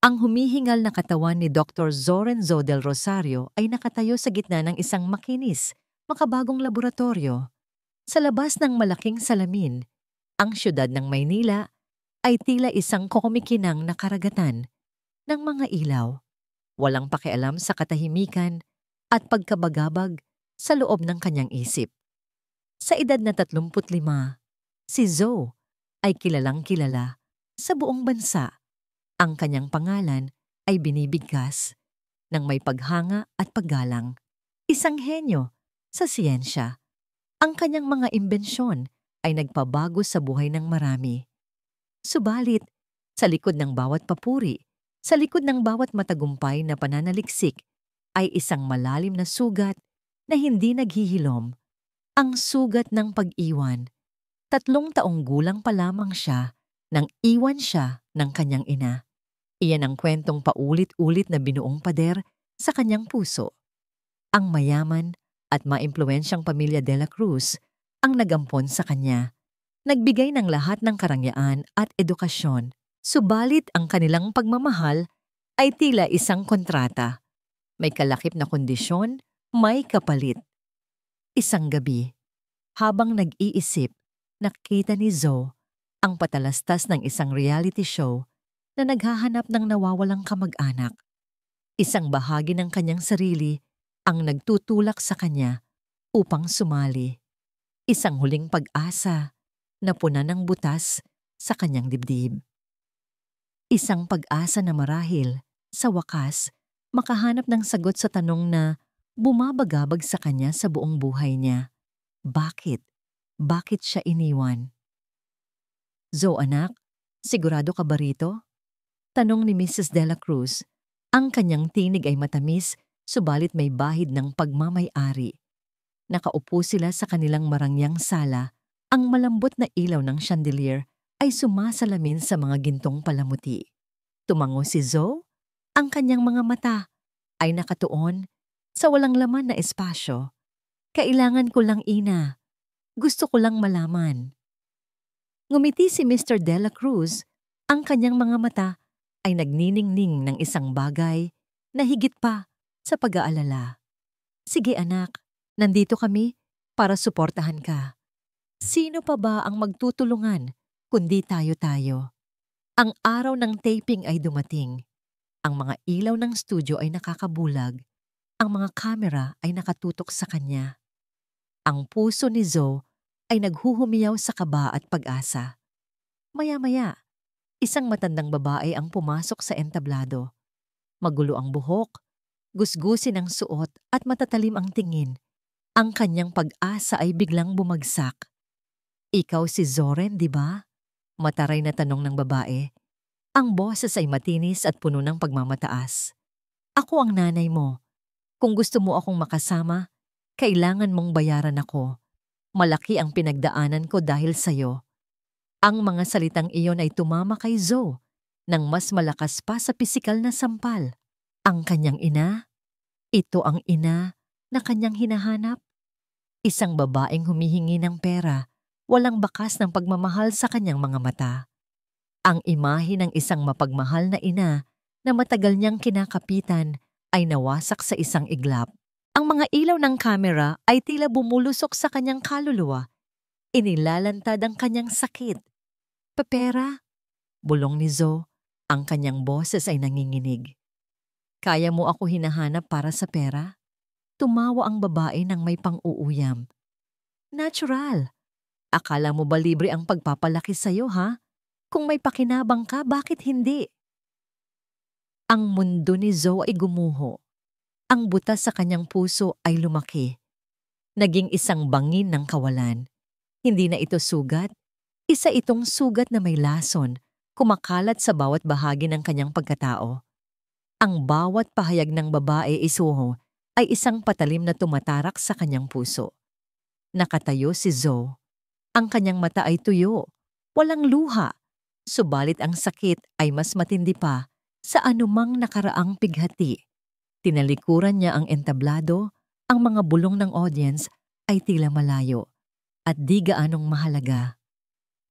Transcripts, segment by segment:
Ang humihingal na katawan ni Dr. Zorenzo del Rosario ay nakatayo sa gitna ng isang makinis, makabagong laboratorio. Sa labas ng malaking salamin, ang siyudad ng Maynila ay tila isang kumikinang na karagatan ng mga ilaw. Walang pakialam sa katahimikan at pagkabagabag sa loob ng kanyang isip. Sa edad na 35, si Zoe ay kilalang kilala sa buong bansa. Ang kanyang pangalan ay binibigkas ng may paghanga at paggalang. Isang henyo sa siyensya. Ang kanyang mga imbensyon ay nagpabago sa buhay ng marami. Subalit, sa likod ng bawat papuri, sa likod ng bawat matagumpay na pananaliksik, ay isang malalim na sugat na hindi naghihilom. Ang sugat ng pag-iwan. 3 taong gulang pa lamang siya nang iwan siya ng kanyang ina. Iyan ang kwentong paulit-ulit na binuong pader sa kanyang puso. Ang mayaman at maimpluwensyang pamilya de la Cruz ang nagampon sa kanya. Nagbigay ng lahat ng karangyaan at edukasyon, subalit ang kanilang pagmamahal ay tila isang kontrata. May kalakip na kondisyon, may kapalit. Isang gabi, habang nag-iisip, nakita ni Zoe ang patalastas ng isang reality show na naghahanap ng nawawalang kamag-anak. Isang bahagi ng kanyang sarili ang nagtutulak sa kanya upang sumali. Isang huling pag-asa na puna ng butas sa kanyang dibdib. Isang pag-asa na marahil, sa wakas, makahanap ng sagot sa tanong na bumabagabag sa kanya sa buong buhay niya. Bakit? Bakit siya iniwan? Zoe, anak, sigurado ka ba rito? Tanong ni Mrs. de la Cruz. Ang kanyang tinig ay matamis, subalit may bahid ng pagmamay-ari. Nakaupo sila sa kanilang marangyang sala. Ang malambot na ilaw ng chandelier ay sumasalamin sa mga gintong palamuti. Tumango si Zoe. Ang kanyang mga mata ay nakatuon sa walang laman na espasyo. Kailangan ko lang, ina. Gusto ko lang malaman. Ngumiti si Mr. de la Cruz. Ang kanyang mga mata ay nagniningning ng isang bagay na higit pa sa pag-aalala. Sige anak, nandito kami para suportahan ka. Sino pa ba ang magtutulungan kundi tayo-tayo? Ang araw ng taping ay dumating. Ang mga ilaw ng studio ay nakakabulag. Ang mga kamera ay nakatutok sa kanya. Ang puso ni Zoe ay naghuhumiyaw sa kaba at pag-asa. Maya-maya, isang matandang babae ang pumasok sa entablado. Magulo ang buhok, gusgusin ang suot at matatalim ang tingin. Ang kanyang pag-asa ay biglang bumagsak. Ikaw si Zoren, di ba? Mataray na tanong ng babae. Ang boses ay matinis at puno ng pagmamataas. Ako ang nanay mo. Kung gusto mo akong makasama, kailangan mong bayaran ako. Malaki ang pinagdaanan ko dahil sa'yo. Ang mga salitang iyon ay tumama kay Zoe nang mas malakas pa sa pisikal na sampal. Ang kanyang ina, ito ang ina na kanyang hinahanap. Isang babaeng humihingi ng pera, walang bakas ng pagmamahal sa kanyang mga mata. Ang imahe ng isang mapagmahal na ina na matagal niyang kinakapitan ay nawasak sa isang iglap. Ang mga ilaw ng kamera ay tila bumulusok sa kanyang kaluluwa. Inilalantad ang kanyang sakit. Pepera? Bulong ni Zoe. Ang kanyang boses ay nanginginig. Kaya mo ako hinahanap para sa pera? Tumawa ang babae ng may pang-uuyam. Natural. Akala mo ba libre ang pagpapalaki sa'yo, ha? Kung may pakinabang ka, bakit hindi? Ang mundo ni Zoe ay gumuho. Ang butas sa kanyang puso ay lumaki. Naging isang bangin ng kawalan. Hindi na ito sugat. Isa itong sugat na may lason, kumakalat sa bawat bahagi ng kanyang pagkatao. Ang bawat pahayag ng babae isuho ay isang patalim na tumatarak sa kanyang puso. Nakatayo si Zoe. Ang kanyang mata ay tuyo, walang luha. Subalit ang sakit ay mas matindi pa sa anumang nakaraang pighati. Tinalikuran niya ang entablado, ang mga bulong ng audience ay tila malayo at di gaanong mahalaga.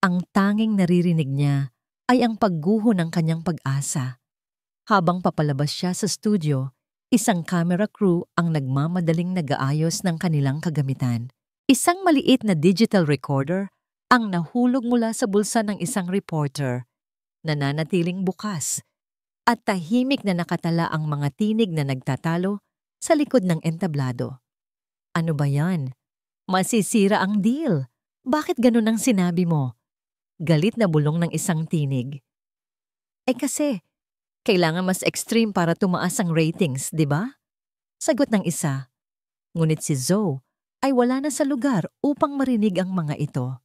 Ang tanging naririnig niya ay ang pagguho ng kanyang pag-asa. Habang papalabas siya sa studio, isang camera crew ang nagmamadaling nag-aayos ng kanilang kagamitan. Isang maliit na digital recorder ang nahulog mula sa bulsa ng isang reporter, nananatiling bukas, at tahimik na nakatala ang mga tinig na nagtatalo sa likod ng entablado. Ano ba yan? Masisira ang deal. Bakit ganun ang sinabi mo? Galit na bulong ng isang tinig. Kasi, kailangan mas extreme para tumaas ang ratings, di ba? Sagot ng isa. Ngunit si Zoe ay wala na sa lugar upang marinig ang mga ito.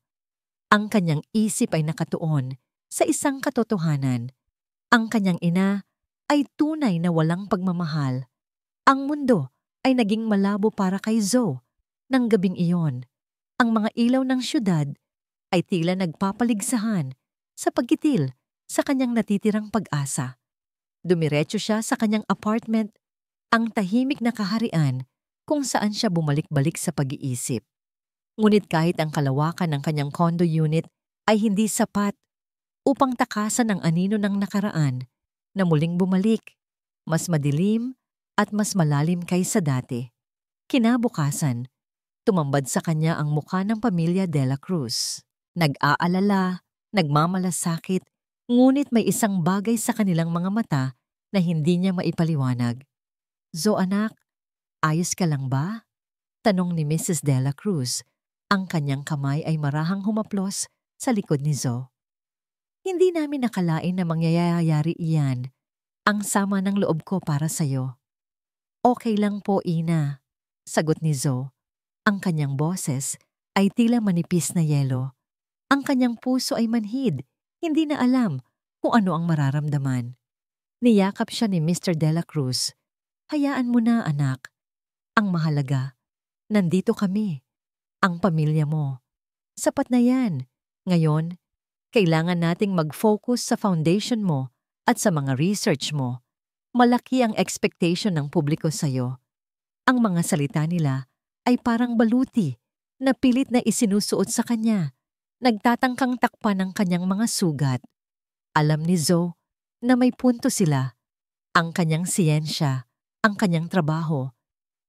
Ang kanyang isip ay nakatuon sa isang katotohanan. Ang kanyang ina ay tunay na walang pagmamahal. Ang mundo ay naging malabo para kay Zoe. Nang gabing iyon, ang mga ilaw ng syudad ay tila nagpapaligsahan sa pagkitil sa kanyang natitirang pag-asa. Dumiretso siya sa kanyang apartment, ang tahimik na kaharian kung saan siya bumalik-balik sa pag-iisip. Ngunit kahit ang kalawakan ng kanyang condo unit ay hindi sapat upang takasan ang anino ng nakaraan na muling bumalik, mas madilim at mas malalim kaysa dati. Kinabukasan, tumambad sa kanya ang mukha ng pamilya Dela Cruz. Nag-aalala, nagmamalasakit, ngunit may isang bagay sa kanilang mga mata na hindi niya maipaliwanag. Zoe anak, ayos ka lang ba? Tanong ni Mrs. Dela Cruz. Ang kanyang kamay ay marahang humaplos sa likod ni Zoe. Hindi namin nakalain na mangyayari iyan. Ang sama ng loob ko para sa'yo. Okay lang po, Ina, sagot ni Zoe. Ang kanyang boses ay tila manipis na yelo. Ang kanyang puso ay manhid, hindi na alam kung ano ang mararamdaman. Niyakap siya ni Mr. Dela Cruz. Hayaan mo na, anak. Ang mahalaga, nandito kami. Ang pamilya mo. Sapat na yan. Ngayon, kailangan nating mag-focus sa foundation mo at sa mga research mo. Malaki ang expectation ng publiko sa'yo. Ang mga salita nila ay parang baluti na pilit na isinusuot sa kanya. Nagtatangkang takpan ng kanyang mga sugat. Alam ni Zoe na may punto sila. Ang kanyang siyensya, ang kanyang trabaho.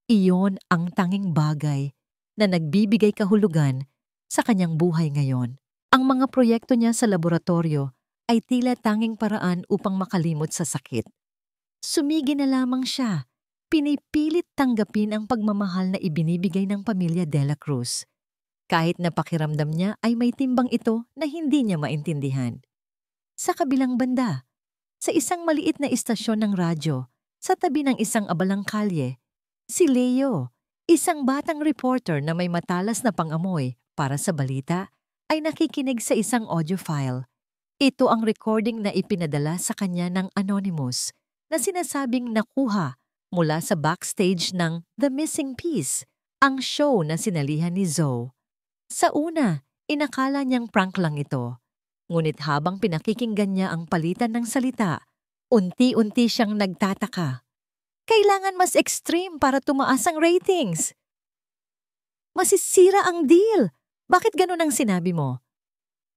Iyon ang tanging bagay na nagbibigay kahulugan sa kanyang buhay ngayon. Ang mga proyekto niya sa laboratorio ay tila tanging paraan upang makalimot sa sakit. Sumigi na lamang siya. Pinipilit tanggapin ang pagmamahal na ibinibigay ng pamilya Dela Cruz. Kahit na pakiramdam niya ay may timbang ito na hindi niya maintindihan. Sa kabilang banda, sa isang maliit na istasyon ng radyo, sa tabi ng isang abalang kalye, si Leo, isang batang reporter na may matalas na pangamoy para sa balita, ay nakikinig sa isang audio file. Ito ang recording na ipinadala sa kanya ng Anonymous na sinasabing nakuha mula sa backstage ng The Missing Piece, ang show na sinalihan ni Zoe. Sa una, inakala niyang prank lang ito. Ngunit habang pinakikinggan niya ang palitan ng salita, unti-unti siyang nagtataka. Kailangan mas extreme para tumaas ang ratings. Masisira ang deal. Bakit ganun ang sinabi mo?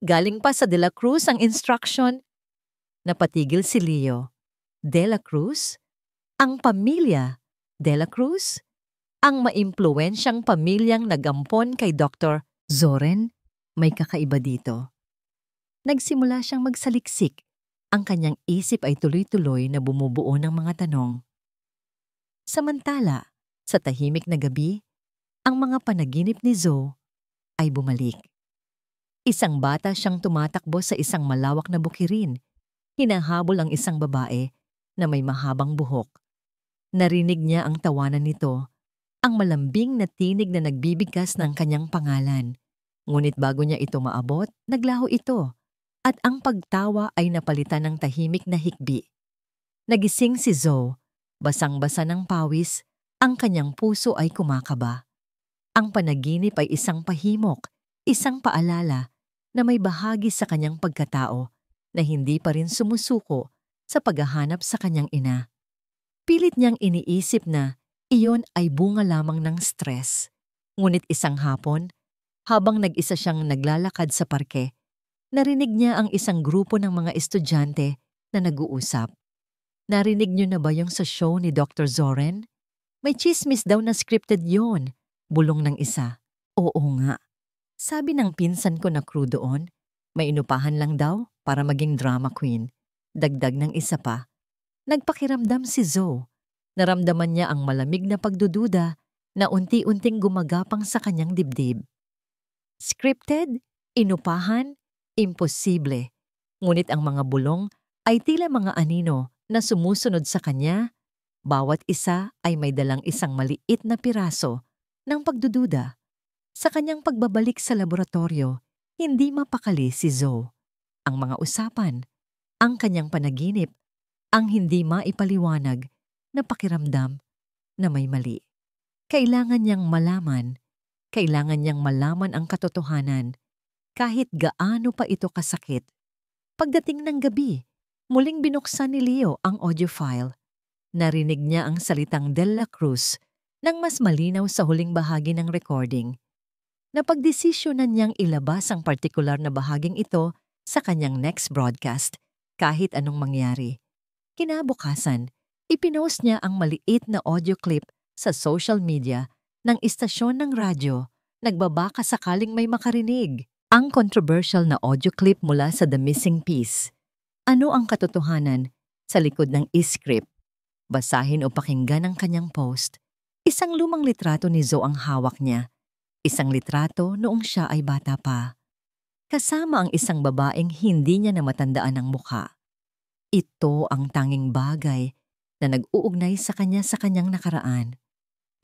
Galing pa sa De La Cruz ang instruction. Napatigil si Leo. De La Cruz? Ang pamilya De La Cruz? Ang maimpluwensyang pamilyang nagampon kay Dr. Zoren? May kakaiba dito. Nagsimula siyang magsaliksik. Ang kanyang isip ay tuloy-tuloy na bumubuo ng mga tanong. Samantala, sa tahimik na gabi, ang mga panaginip ni Zoe ay bumalik. Isang bata siyang tumatakbo sa isang malawak na bukirin. Hinahabol ang isang babae na may mahabang buhok. Narinig niya ang tawanan nito, ang malambing na tinig na nagbibigkas ng kanyang pangalan. Ngunit bago niya ito maabot, naglaho ito, at ang pagtawa ay napalitan ng tahimik na hikbi. Nagising si Zoe, basang-basa ng pawis, ang kanyang puso ay kumakaba. Ang panaginip ay isang pahimok, isang paalala na may bahagi sa kanyang pagkatao na hindi pa rin sumusuko sa paghahanap sa kanyang ina. Pilit niyang iniisip na iyon ay bunga lamang ng stress. Ngunit isang hapon, habang nag-isa siyang naglalakad sa parke, narinig niya ang isang grupo ng mga estudyante na nag-uusap. Narinig niyo na ba yung sa show ni Dr. Zoren? May chismis daw na scripted yon. Bulong ng isa. Oo nga. Sabi ng pinsan ko na crew doon, may inupahan lang daw para maging drama queen. Dagdag ng isa pa. Nagpakiramdam si Zoe. Naramdaman niya ang malamig na pagdududa na unti-unting gumagapang sa kanyang dibdib. Scripted? Inupahan? Imposible. Ngunit ang mga bulong ay tila mga anino na sumusunod sa kanya. Bawat isa ay may dalang isang maliit na piraso ng pagdududa. Sa kanyang pagbabalik sa laboratorio, hindi mapakali si Zoe. Ang mga usapan, ang kanyang panaginip, ang hindi maipaliwanag na pakiramdam na may mali. Kailangan niyang malaman ang katotohanan kahit gaano pa ito kasakit. Pagdating ng gabi, muling binuksan ni Leo ang audio file. Narinig niya ang salitang De La Cruz nang mas malinaw sa huling bahagi ng recording. Napagdesisyonan niyang ilabas ang partikular na bahaging ito sa kanyang next broadcast kahit anong mangyari. Kinabukasan, ipinost niya ang maliit na audio clip sa social media ng istasyon ng radyo, nagbabaka sakaling may makarinig. Ang controversial na audio clip mula sa The Missing Piece. Ano ang katotohanan sa likod ng e-script? Basahin o pakinggan ang kanyang post. Isang lumang litrato ni Zoe ang hawak niya. Isang litrato noong siya ay bata pa. Kasama ang isang babaeng hindi niya na matandaan ang mukha. Ito ang tanging bagay na nag-uugnay sa kanyang nakaraan.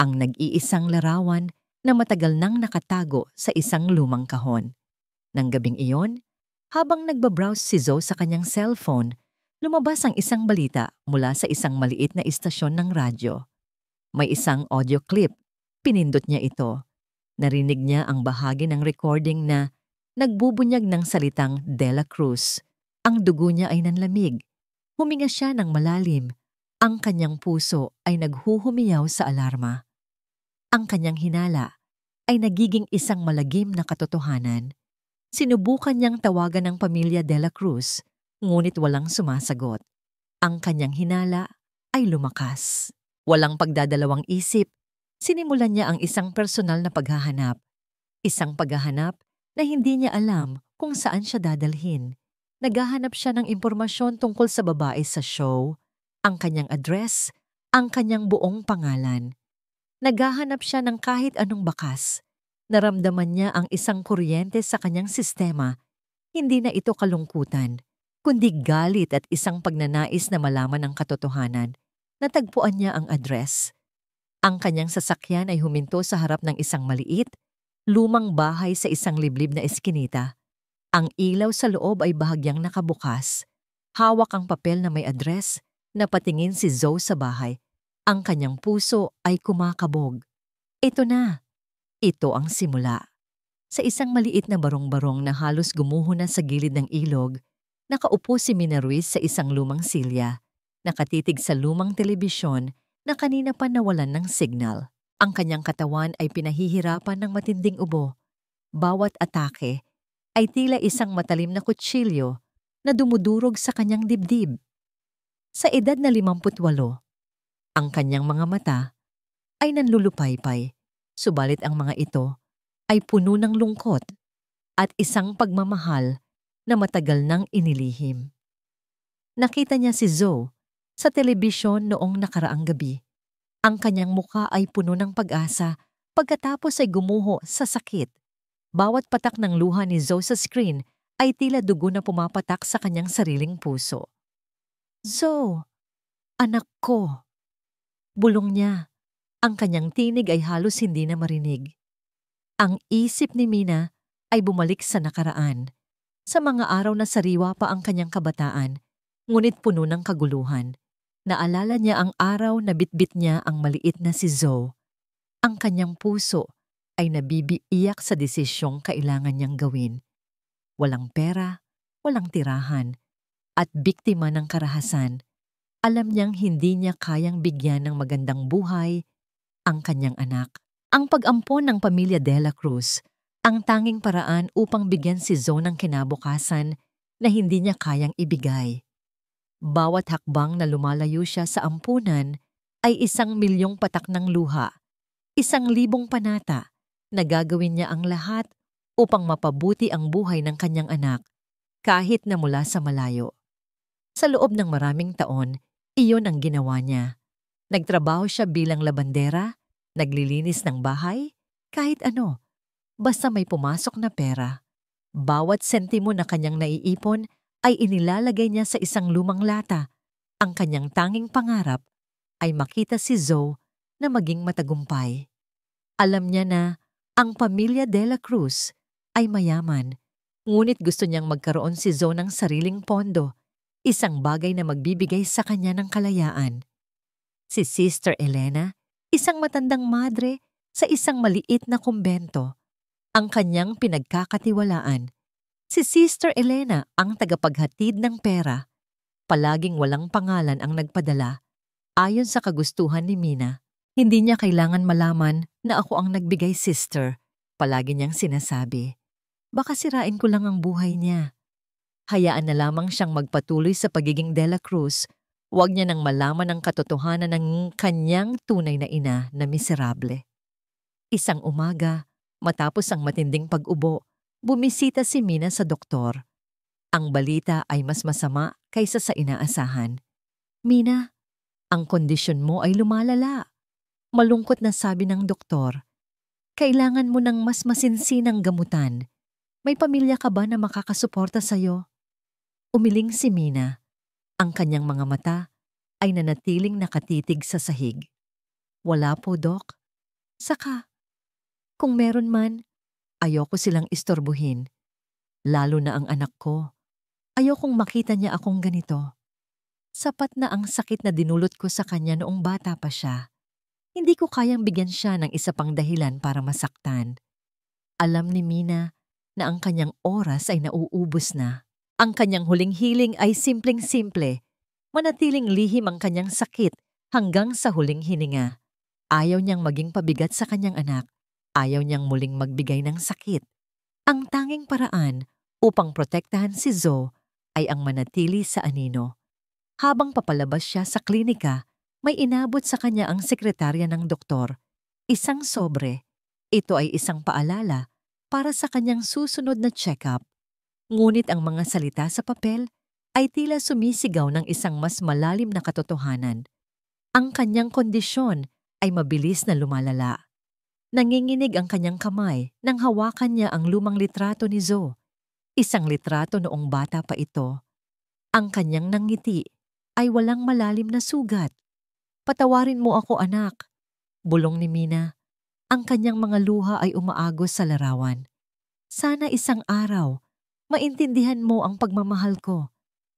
Ang nag-iisang larawan na matagal nang nakatago sa isang lumang kahon. Nang gabing iyon, habang nagbabrowse si Zoe sa kanyang cellphone, lumabas ang isang balita mula sa isang maliit na istasyon ng radyo. May isang audio clip. Pinindot niya ito. Narinig niya ang bahagi ng recording na nagbubunyag ng salitang De La Cruz. Ang dugo niya ay nanlamig. Huminga siya ng malalim. Ang kanyang puso ay naghuhumiyaw sa alarma. Ang kanyang hinala ay nagiging isang malagim na katotohanan. Sinubukan niyang tawagan ng pamilya De La Cruz, ngunit walang sumasagot. Ang kanyang hinala ay lumakas. Walang pagdadalawang isip, sinimulan niya ang isang personal na paghahanap. Isang paghahanap na hindi niya alam kung saan siya dadalhin. Naghahanap siya ng impormasyon tungkol sa babae sa show, ang kanyang address, ang kanyang buong pangalan. Naghahanap siya ng kahit anong bakas. Naramdaman niya ang isang kuryente sa kanyang sistema. Hindi na ito kalungkutan, kundi galit at isang pagnanais na malaman ang katotohanan. Natagpuan niya ang address. Ang kanyang sasakyan ay huminto sa harap ng isang maliit, lumang bahay sa isang liblib na eskinita. Ang ilaw sa loob ay bahagyang nakabukas. Hawak ang papel na may address, napatingin si Zoe sa bahay. Ang kanyang puso ay kumakabog. Ito na. Ito ang simula. Sa isang maliit na barong-barong na halos gumuho na sa gilid ng ilog, nakaupo si Mina Ruiz sa isang lumang silya, nakatitig sa lumang telebisyon na kanina pa nawalan ng signal. Ang kanyang katawan ay pinahihirapan ng matinding ubo. Bawat atake ay tila isang matalim na kutsilyo na dumudurog sa kanyang dibdib. Sa edad na 58, ang kanyang mga mata ay nanlulupaypay. Subalit ang mga ito ay puno ng lungkot at isang pagmamahal na matagal nang inilihim. Nakita niya si Zoe sa telebisyon noong nakaraang gabi. Ang kanyang mukha ay puno ng pag-asa pagkatapos ay gumuho sa sakit. Bawat patak ng luha ni Zoe sa screen ay tila dugo na pumapatak sa kanyang sariling puso. Zoe, anak ko. Bulong niya. Ang kanyang tinig ay halos hindi na marinig. Ang isip ni Mina ay bumalik sa nakaraan. Sa mga araw na sariwa pa ang kanyang kabataan, ngunit puno ng kaguluhan. Naalala niya ang araw na bitbit niya ang maliit na si Zoe. Ang kanyang puso ay nabibiiyak sa desisyong kailangan niyang gawin. Walang pera, walang tirahan, at biktima ng karahasan. Alam niyang hindi niya kayang bigyan ng magandang buhay ang kanyang anak. Ang pag-ampon ng pamilya De La Cruz, ang tanging paraan upang bigyan si Zoe ng kinabukasan na hindi niya kayang ibigay. Bawat hakbang na lumalayo siya sa ampunan ay 1,000,000 patak ng luha, 1,000 panata na gagawin niya ang lahat upang mapabuti ang buhay ng kanyang anak kahit na mula sa malayo. Sa loob ng maraming taon, iyon ang ginawa niya. Nagtrabaho siya bilang labandera, naglilinis ng bahay, kahit ano, basta may pumasok na pera. Bawat sentimo na kanyang naiipon ay inilalagay niya sa isang lumang lata. Ang kanyang tanging pangarap ay makita si Zoe na maging matagumpay. Alam niya na ang pamilya De La Cruz ay mayaman, ngunit gusto niyang magkaroon si Zoe ng sariling pondo, isang bagay na magbibigay sa kanya ng kalayaan. Si Sister Elena, isang matandang madre sa isang maliit na kumbento, ang kanyang pinagkakatiwalaan. Si Sister Elena ang tagapaghatid ng pera. Palaging walang pangalan ang nagpadala. Ayon sa kagustuhan ni Mina, hindi niya kailangan malaman na ako ang nagbigay, sister. Palagi niyang sinasabi. Baka sirain ko lang ang buhay niya. Hayaan na lamang siyang magpatuloy sa pagiging De La Cruz. Huwag niya nang malaman ang katotohanan ng kanyang tunay na ina na miserable. Isang umaga, matapos ang matinding pag-ubo, bumisita si Mina sa doktor. Ang balita ay mas masama kaysa sa inaasahan. Mina, ang kondisyon mo ay lumalala. Malungkot na sabi ng doktor. Kailangan mo ng mas masinsinang gamutan. May pamilya ka ba na makakasuporta sa'yo? Umiling si Mina. Ang kanyang mga mata ay nanatiling nakatitig sa sahig. Wala po, Dok. Saka, kung meron man, ayoko silang istorbuhin. Lalo na ang anak ko. Ayokong makita niya akong ganito. Sapat na ang sakit na dinulot ko sa kanya noong bata pa siya. Hindi ko kayang bigyan siya ng isa pang dahilan para masaktan. Alam ni Mina na ang kanyang oras ay nauubos na. Ang kanyang huling hiling ay simpleng-simple. Manatiling lihim ang kanyang sakit hanggang sa huling hininga. Ayaw niyang maging pabigat sa kanyang anak. Ayaw niyang muling magbigay ng sakit. Ang tanging paraan upang protektahan si Zoe ay ang manatili sa anino. Habang papalabas siya sa klinika, may inabot sa kanya ang sekretarya ng doktor. Isang sobre. Ito ay isang paalala para sa kanyang susunod na check-up. Ngunit ang mga salita sa papel ay tila sumisigaw ng isang mas malalim na katotohanan. Ang kanyang kondisyon ay mabilis na lumalala. Nanginginig ang kanyang kamay nang hawakan niya ang lumang litrato ni Zoe. Isang litrato noong bata pa ito. Ang kanyang nangiti ay walang malalim na sugat. Patawarin mo ako, anak. Bulong ni Mina. Ang kanyang mga luha ay umaagos sa larawan. Sana isang araw, maintindihan mo ang pagmamahal ko.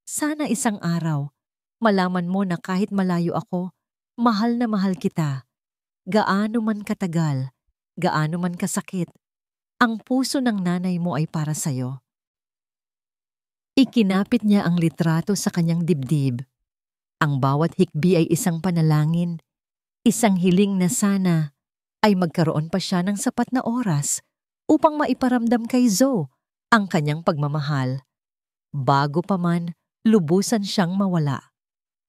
Sana isang araw, malaman mo na kahit malayo ako, mahal na mahal kita. Gaano man katagal, gaano man kasakit, ang puso ng nanay mo ay para sa'yo. Ikinapit niya ang litrato sa kanyang dibdib. Ang bawat hikbi ay isang panalangin, isang hiling na sana ay magkaroon pa siya ng sapat na oras upang maiparamdam kay Zoe ang kanyang pagmamahal. Bago pa man, lubusan siyang mawala.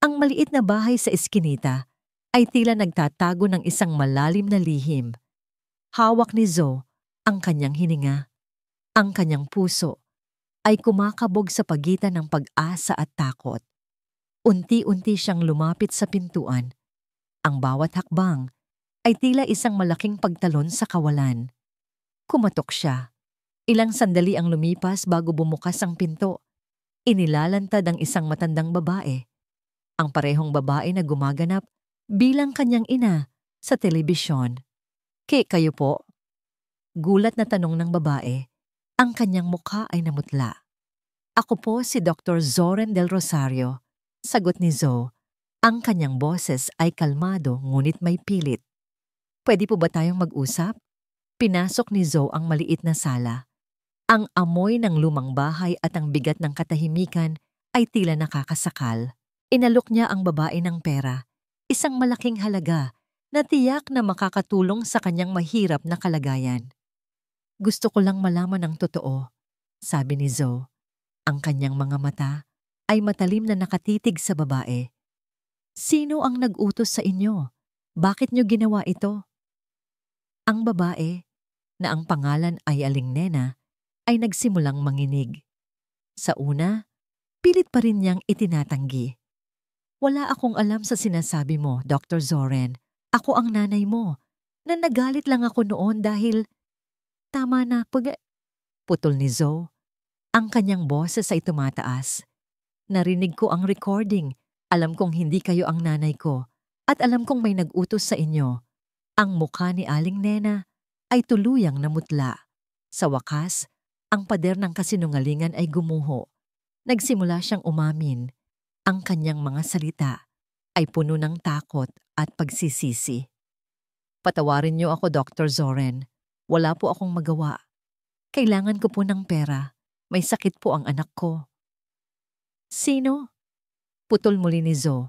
Ang maliit na bahay sa eskinita ay tila nagtatago ng isang malalim na lihim. Hawak ni Zoe ang kanyang hininga. Ang kanyang puso ay kumakabog sa pagitan ng pag-asa at takot. Unti-unti siyang lumapit sa pintuan. Ang bawat hakbang ay tila isang malaking pagtalon sa kawalan. Kumatok siya. Ilang sandali ang lumipas bago bumukas ang pinto. Inilalantad ang isang matandang babae. Ang parehong babae na gumaganap bilang kanyang ina sa telebisyon. Kayo po? Gulat na tanong ng babae. Ang kanyang mukha ay namutla. Ako po si Dr. Zoren Del Rosario. Sagot ni Zoe. Ang kanyang boses ay kalmado ngunit may pilit. Pwede po ba tayong mag-usap? Pinasok ni Zoe ang maliit na sala. Ang amoy ng lumang bahay at ang bigat ng katahimikan ay tila nakakasakal. Inalok niya ang babae ng pera, isang malaking halaga na tiyak na makakatulong sa kanyang mahirap na kalagayan. Gusto ko lang malaman ang totoo, sabi ni Zoe. Ang kanyang mga mata ay matalim na nakatitig sa babae. Sino ang nag-utos sa inyo? Bakit niyo ginawa ito? Ang babae, na ang pangalan ay Aling Nena, ay nagsimulang manginig. Sa una, pilit pa rin niyang itinatanggi. Wala akong alam sa sinasabi mo, Dr. Zoren. Ako ang nanay mo. Nagalit lang ako noon dahil... Tama na, putol ni Zoe. Ang kanyang boses ay tumataas. Narinig ko ang recording. Alam kong hindi kayo ang nanay ko. At alam kong may nag-utos sa inyo. Ang mukha ni Aling Nena ay tuluyang namutla. Sa wakas, ang pader ng kasinungalingan ay gumuho. Nagsimula siyang umamin. Ang kanyang mga salita ay puno ng takot at pagsisisi. Patawarin niyo ako, Dr. Zoren. Wala po akong magawa. Kailangan ko po ng pera. May sakit po ang anak ko. Sino? Putol muli ni Zoe.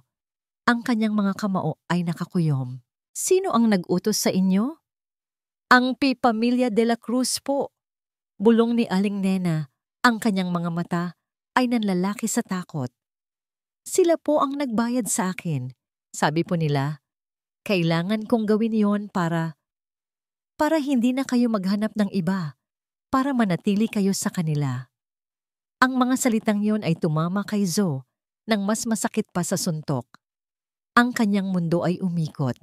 Ang kanyang mga kamao ay nakakuyom. Sino ang nag-utos sa inyo? Ang Pamilya de la Cruz po. Bulong ni Aling Nena. Ang kanyang mga mata ay nanlalaki sa takot. Sila po ang nagbayad sa akin. Sabi po nila, kailangan kong gawin yon para hindi na kayo maghanap ng iba, para manatili kayo sa kanila. Ang mga salitang yon ay tumama kay Zoe nang mas masakit pa sa suntok. Ang kanyang mundo ay umikot.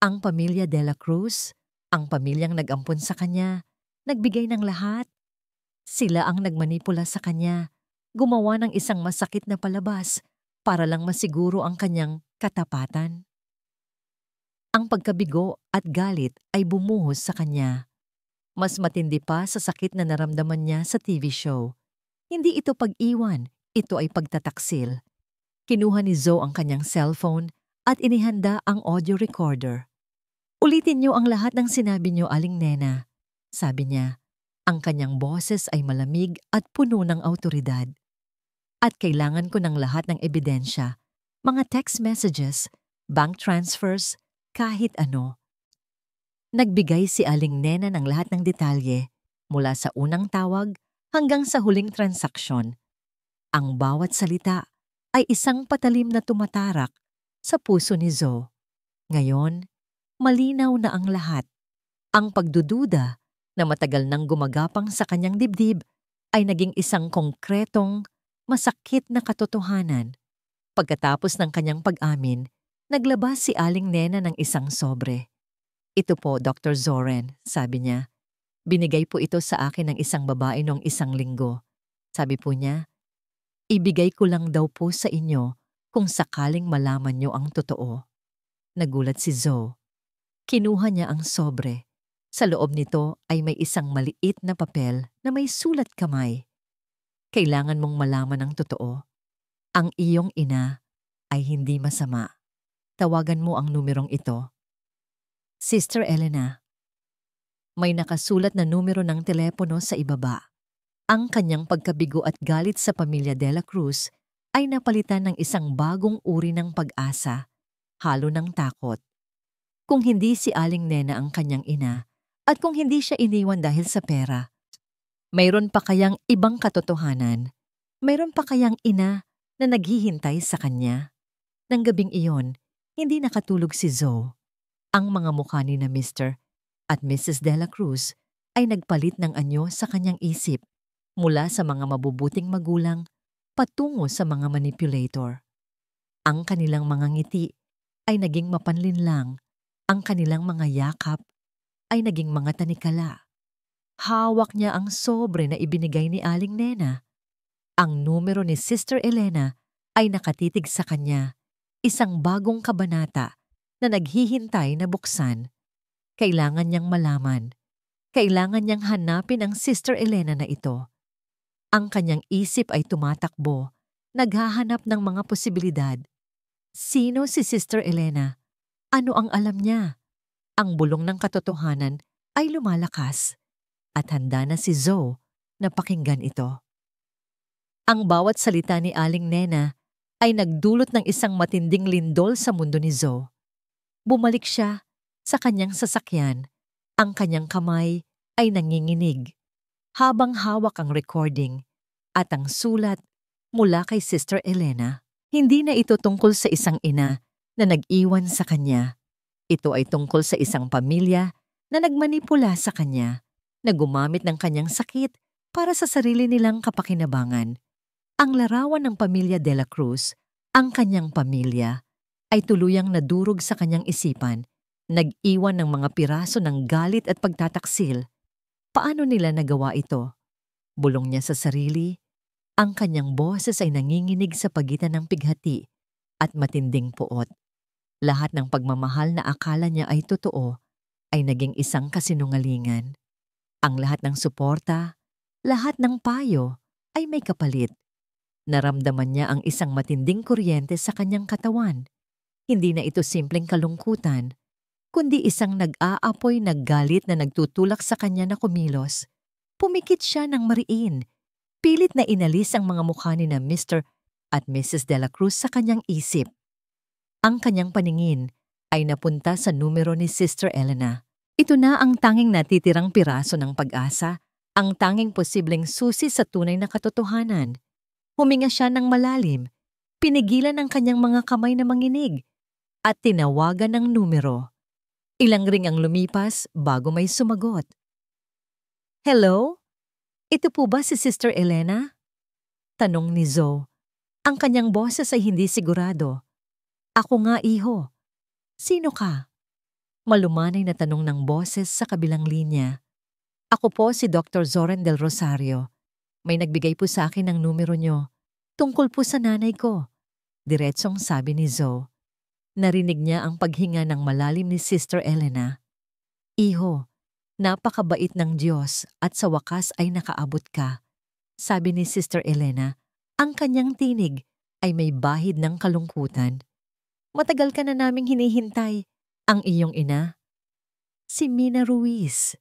Ang pamilya de la Cruz, ang pamilyang nag-ampon sa kanya, nagbigay ng lahat. Sila ang nagmanipula sa kanya, gumawa ng isang masakit na palabas para lang masiguro ang kanyang katapatan. Ang pagkabigo at galit ay bumuhos sa kanya. Mas matindi pa sa sakit na naramdaman niya sa TV show. Hindi ito pag-iwan, ito ay pagtataksil. Kinuha ni Zoe ang kanyang cellphone at inihanda ang audio recorder. Ulitin niyo ang lahat ng sinabi niyo, Aling Nena. Sabi niya, ang kanyang boses ay malamig at puno ng awtoridad. At kailangan ko ng lahat ng ebidensya, mga text messages, bank transfers, kahit ano. Nagbigay si Aling Nena ng lahat ng detalye mula sa unang tawag hanggang sa huling transaksyon. Ang bawat salita ay isang patalim na tumatarak sa puso ni Zoe. Ngayon, malinaw na ang lahat. Ang pagdududa na matagal nang gumagapang sa kanyang dibdib ay naging isang konkretong, masakit na katotohanan. Pagkatapos ng kanyang pag-amin, naglabas si Aling Nena ng isang sobre. Ito po, Dr. Zoren, sabi niya. Binigay po ito sa akin ng isang babae noong isang linggo. Sabi po niya, ibigay ko lang daw po sa inyo kung sakaling malaman niyo ang totoo. Nagulat si Zoe. Kinuha niya ang sobre. Sa loob nito ay may isang maliit na papel na may sulat kamay. Kailangan mong malaman ang totoo. Ang iyong ina ay hindi masama. Tawagan mo ang numerong ito. Sister Elena. May nakasulat na numero ng telepono sa ibaba. Ang kanyang pagkabigo at galit sa pamilya de la Cruz ay napalitan ng isang bagong uri ng pag-asa, halo ng takot. Kung hindi si Aling Nena ang kanyang ina, at kung hindi siya iniwan dahil sa pera, mayroon pa kayang ibang katotohanan? Mayroon pa kayang ina na naghihintay sa kanya? Nang gabing iyon, hindi nakatulog si Zoe. Ang mga mukha ni na Mr. at Mrs. de la Cruz ay nagpalit ng anyo sa kanyang isip mula sa mga mabubuting magulang patungo sa mga manipulator. Ang kanilang mga ngiti ay naging mapanlinlang, ang kanilang mga yakap ay naging mga tanikala. Hawak niya ang sobre na ibinigay ni Aling Nena. Ang numero ni Sister Elena ay nakatitig sa kanya, isang bagong kabanata na naghihintay na buksan. Kailangan niyang malaman. Kailangan niyang hanapin ang Sister Elena na ito. Ang kanyang isip ay tumatakbo, naghahanap ng mga posibilidad. Sino si Sister Elena? Ano ang alam niya? Ang bulong ng katotohanan ay lumalakas at handa na si Zoe na pakinggan ito. Ang bawat salita ni Aling Nena ay nagdulot ng isang matinding lindol sa mundo ni Zoe. Bumalik siya sa kanyang sasakyan. Ang kanyang kamay ay nanginginig habang hawak ang recording at ang sulat mula kay Sister Elena. Hindi na ito tungkol sa isang ina na nag-iwan sa kanya. Ito ay tungkol sa isang pamilya na nagmanipula sa kanya, na gumamit ng kanyang sakit para sa sarili nilang kapakinabangan. Ang larawan ng pamilya de la Cruz, ang kanyang pamilya, ay tuluyang nadurog sa kanyang isipan, nag-iwan ng mga piraso ng galit at pagtataksil. Paano nila nagawa ito? Bulong niya sa sarili, ang kanyang boses ay nanginginig sa pagitan ng pighati at matinding puot. Lahat ng pagmamahal na akala niya ay totoo ay naging isang kasinungalingan. Ang lahat ng suporta, lahat ng payo ay may kapalit. Naramdaman niya ang isang matinding kuryente sa kanyang katawan. Hindi na ito simpleng kalungkutan, kundi isang nag-aapoy na galit na nagtutulak sa kanya na kumilos. Pumikit siya ng mariin. Pilit na inalis ang mga mukha ni na Mr. at Mrs. de la Cruz sa kanyang isip. Ang kanyang paningin ay napunta sa numero ni Sister Elena. Ito na ang tanging natitirang piraso ng pag-asa, ang tanging posibleng susi sa tunay na katotohanan. Huminga siya ng malalim, pinigilan ang kanyang mga kamay na manginig, at tinawagan ng numero. Ilang ring ang lumipas bago may sumagot. Hello? Ito po ba si Sister Elena? Tanong ni Zoe. Ang kanyang boses ay hindi sigurado. Ako nga, iho. Sino ka? Malumanay na tanong ng boses sa kabilang linya. Ako po si Dr. Zoren del Rosario. May nagbigay po sa akin ng numero nyo. Tungkol po sa nanay ko. Diretsong sabi ni Zoe. Narinig niya ang paghinga ng malalim ni Sister Elena. Iho, napakabait ng Diyos at sa wakas ay nakaabot ka. Sabi ni Sister Elena, ang kanyang tinig ay may bahid ng kalungkutan. Matagal ka na naming hinihintay. Ang iyong ina? Si Mina Ruiz.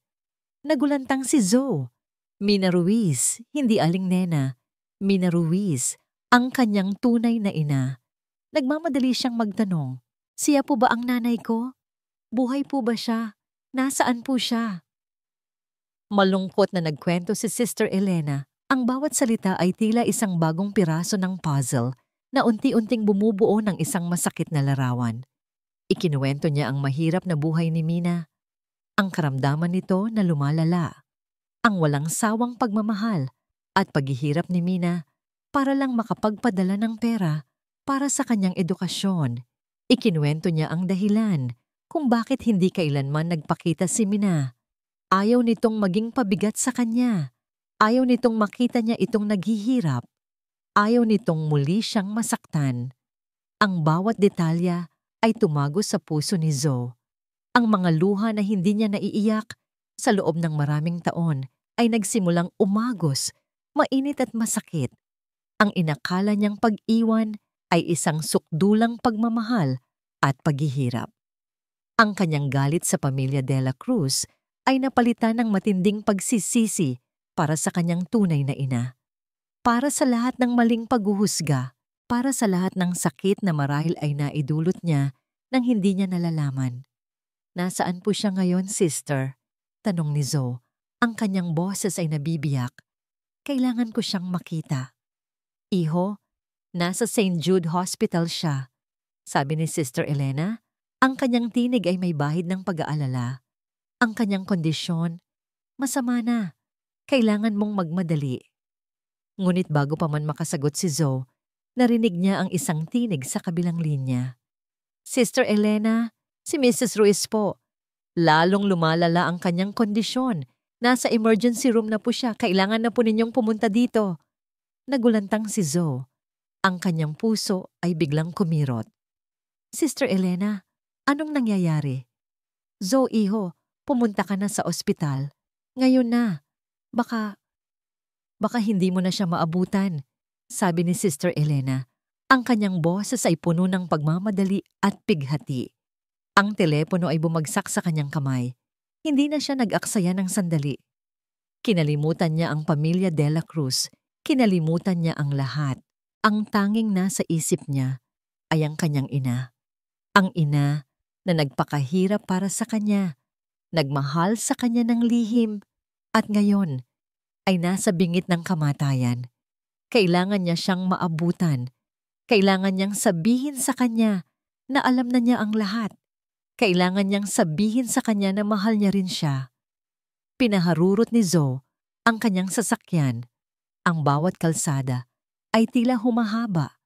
Nagulantang si Zoe. Mina Ruiz, hindi aling nena. Mina Ruiz, ang kanyang tunay na ina. Nagmamadali siyang magtanong, siya po ba ang nanay ko? Buhay po ba siya? Nasaan po siya? Malungkot na nagkwento si Sister Elena. Ang bawat salita ay tila isang bagong piraso ng puzzle na unti-unting bumubuo ng isang masakit na larawan. Ikinuwento niya ang mahirap na buhay ni Mina. Ang karamdaman nito na lumalala. Ang walang sawang pagmamahal at paghihirap ni Mina para lang makapagpadala ng pera para sa kanyang edukasyon. Ikinuwento niya ang dahilan kung bakit hindi kailanman nagpakita si Mina. Ayaw nitong maging pabigat sa kanya. Ayaw nitong makita niya itong naghihirap. Ayaw nitong muli siyang masaktan. Ang bawat detalya ay tumago sa puso ni Zoe. Ang mga luha na hindi niya naiiyak sa loob ng maraming taon ay nagsimulang umagos, mainit at masakit. Ang inakala niyang pag-iwan ay isang sukdulang pagmamahal at paghihirap. Ang kanyang galit sa pamilya de la Cruz ay napalitan ng matinding pagsisisi para sa kanyang tunay na ina. Para sa lahat ng maling paghuhusga, para sa lahat ng sakit na marahil ay naidulot niya nang hindi niya nalalaman. Nasaan po siya ngayon, sister? Tanong ni Zoe. Ang kanyang boses ay nabibiyak. Kailangan ko siyang makita. Iho, nasa St. Jude Hospital siya. Sabi ni Sister Elena, ang kanyang tinig ay may bahid ng pag-aalala. Ang kanyang kondisyon, masama na. Kailangan mong magmadali. Ngunit bago pa man makasagot si Zoe, narinig niya ang isang tinig sa kabilang linya. Sister Elena, si Mrs. Ruiz po. Lalong lumalala ang kanyang kondisyon. Nasa emergency room na po siya. Kailangan na po ninyong pumunta dito. Nagulantang si Zoe. Ang kanyang puso ay biglang kumirot. Sister Elena, anong nangyayari? Zoe, iho, pumunta ka na sa ospital. Ngayon na. Baka hindi mo na siya maabutan, sabi ni Sister Elena. Ang kanyang boses ay puno ng pagmamadali at pighati. Ang telepono ay bumagsak sa kanyang kamay. Hindi na siya nag-aksaya ng sandali. Kinalimutan niya ang pamilya de la Cruz. Kinalimutan niya ang lahat. Ang tanging nasa isip niya ay ang kanyang ina. Ang ina na nagpakahirap para sa kanya, nagmahal sa kanya ng lihim, at ngayon ay nasa bingit ng kamatayan. Kailangan niya siyang maabutan. Kailangan niyang sabihin sa kanya na alam na niya ang lahat. Kailangan niyang sabihin sa kanya na mahal niya rin siya. Pinaharurot ni Zoe ang kanyang sasakyan. Ang bawat kalsada ay tila humahaba.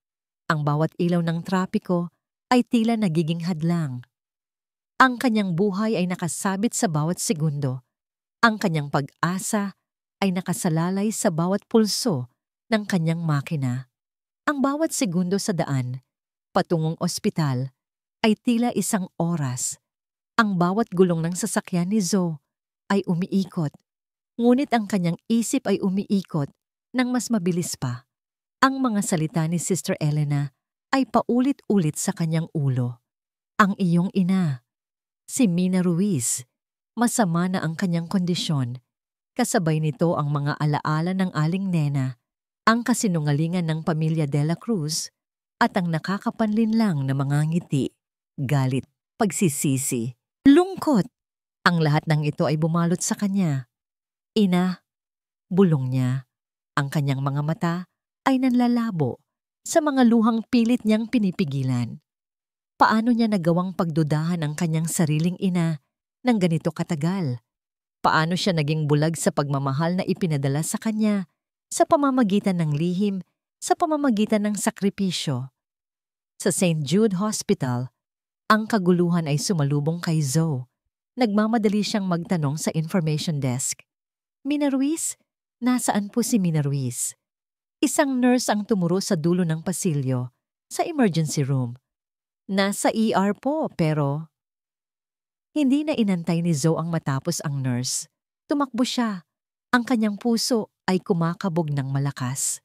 Ang bawat ilaw ng trapiko ay tila nagiging hadlang. Ang kanyang buhay ay nakasabit sa bawat segundo. Ang kanyang pag-asa ay nakasalalay sa bawat pulso ng kanyang makina. Ang bawat segundo sa daan, patungong ospital, ay tila isang oras. Ang bawat gulong ng sasakyan ni Zoe ay umiikot, ngunit ang kanyang isip ay umiikot ng mas mabilis pa. Ang mga salita ni Sister Elena ay paulit-ulit sa kanyang ulo. Ang iyong ina, si Mina Ruiz, masama na ang kanyang kondisyon. Kasabay nito ang mga alaala ng aling Nena, ang kasinungalingan ng pamilya De La Cruz, at ang nakakapanlinlang na mga ngiti, galit, pagsisisi, lungkot. Ang lahat ng ito ay bumalot sa kanya. Ina, bulong niya. Ang kanyang mga mata ay nanlalabo sa mga luhang pilit niyang pinipigilan. Paano niya nagawang pagdudahan ang kanyang sariling ina ng ganito katagal? Paano siya naging bulag sa pagmamahal na ipinadala sa kanya sa pamamagitan ng lihim, sa pamamagitan ng sakripisyo? Sa St. Jude Hospital, ang kaguluhan ay sumalubong kay Zoe. Nagmamadali siyang magtanong sa information desk. Mina Ruiz? Nasaan po si Mina Ruiz? Isang nurse ang tumuro sa dulo ng pasilyo, sa emergency room. Nasa ER po, pero... Hindi na inantay ni Zoe ang matapos ang nurse. Tumakbo siya. Ang kanyang puso ay kumakabog ng malakas.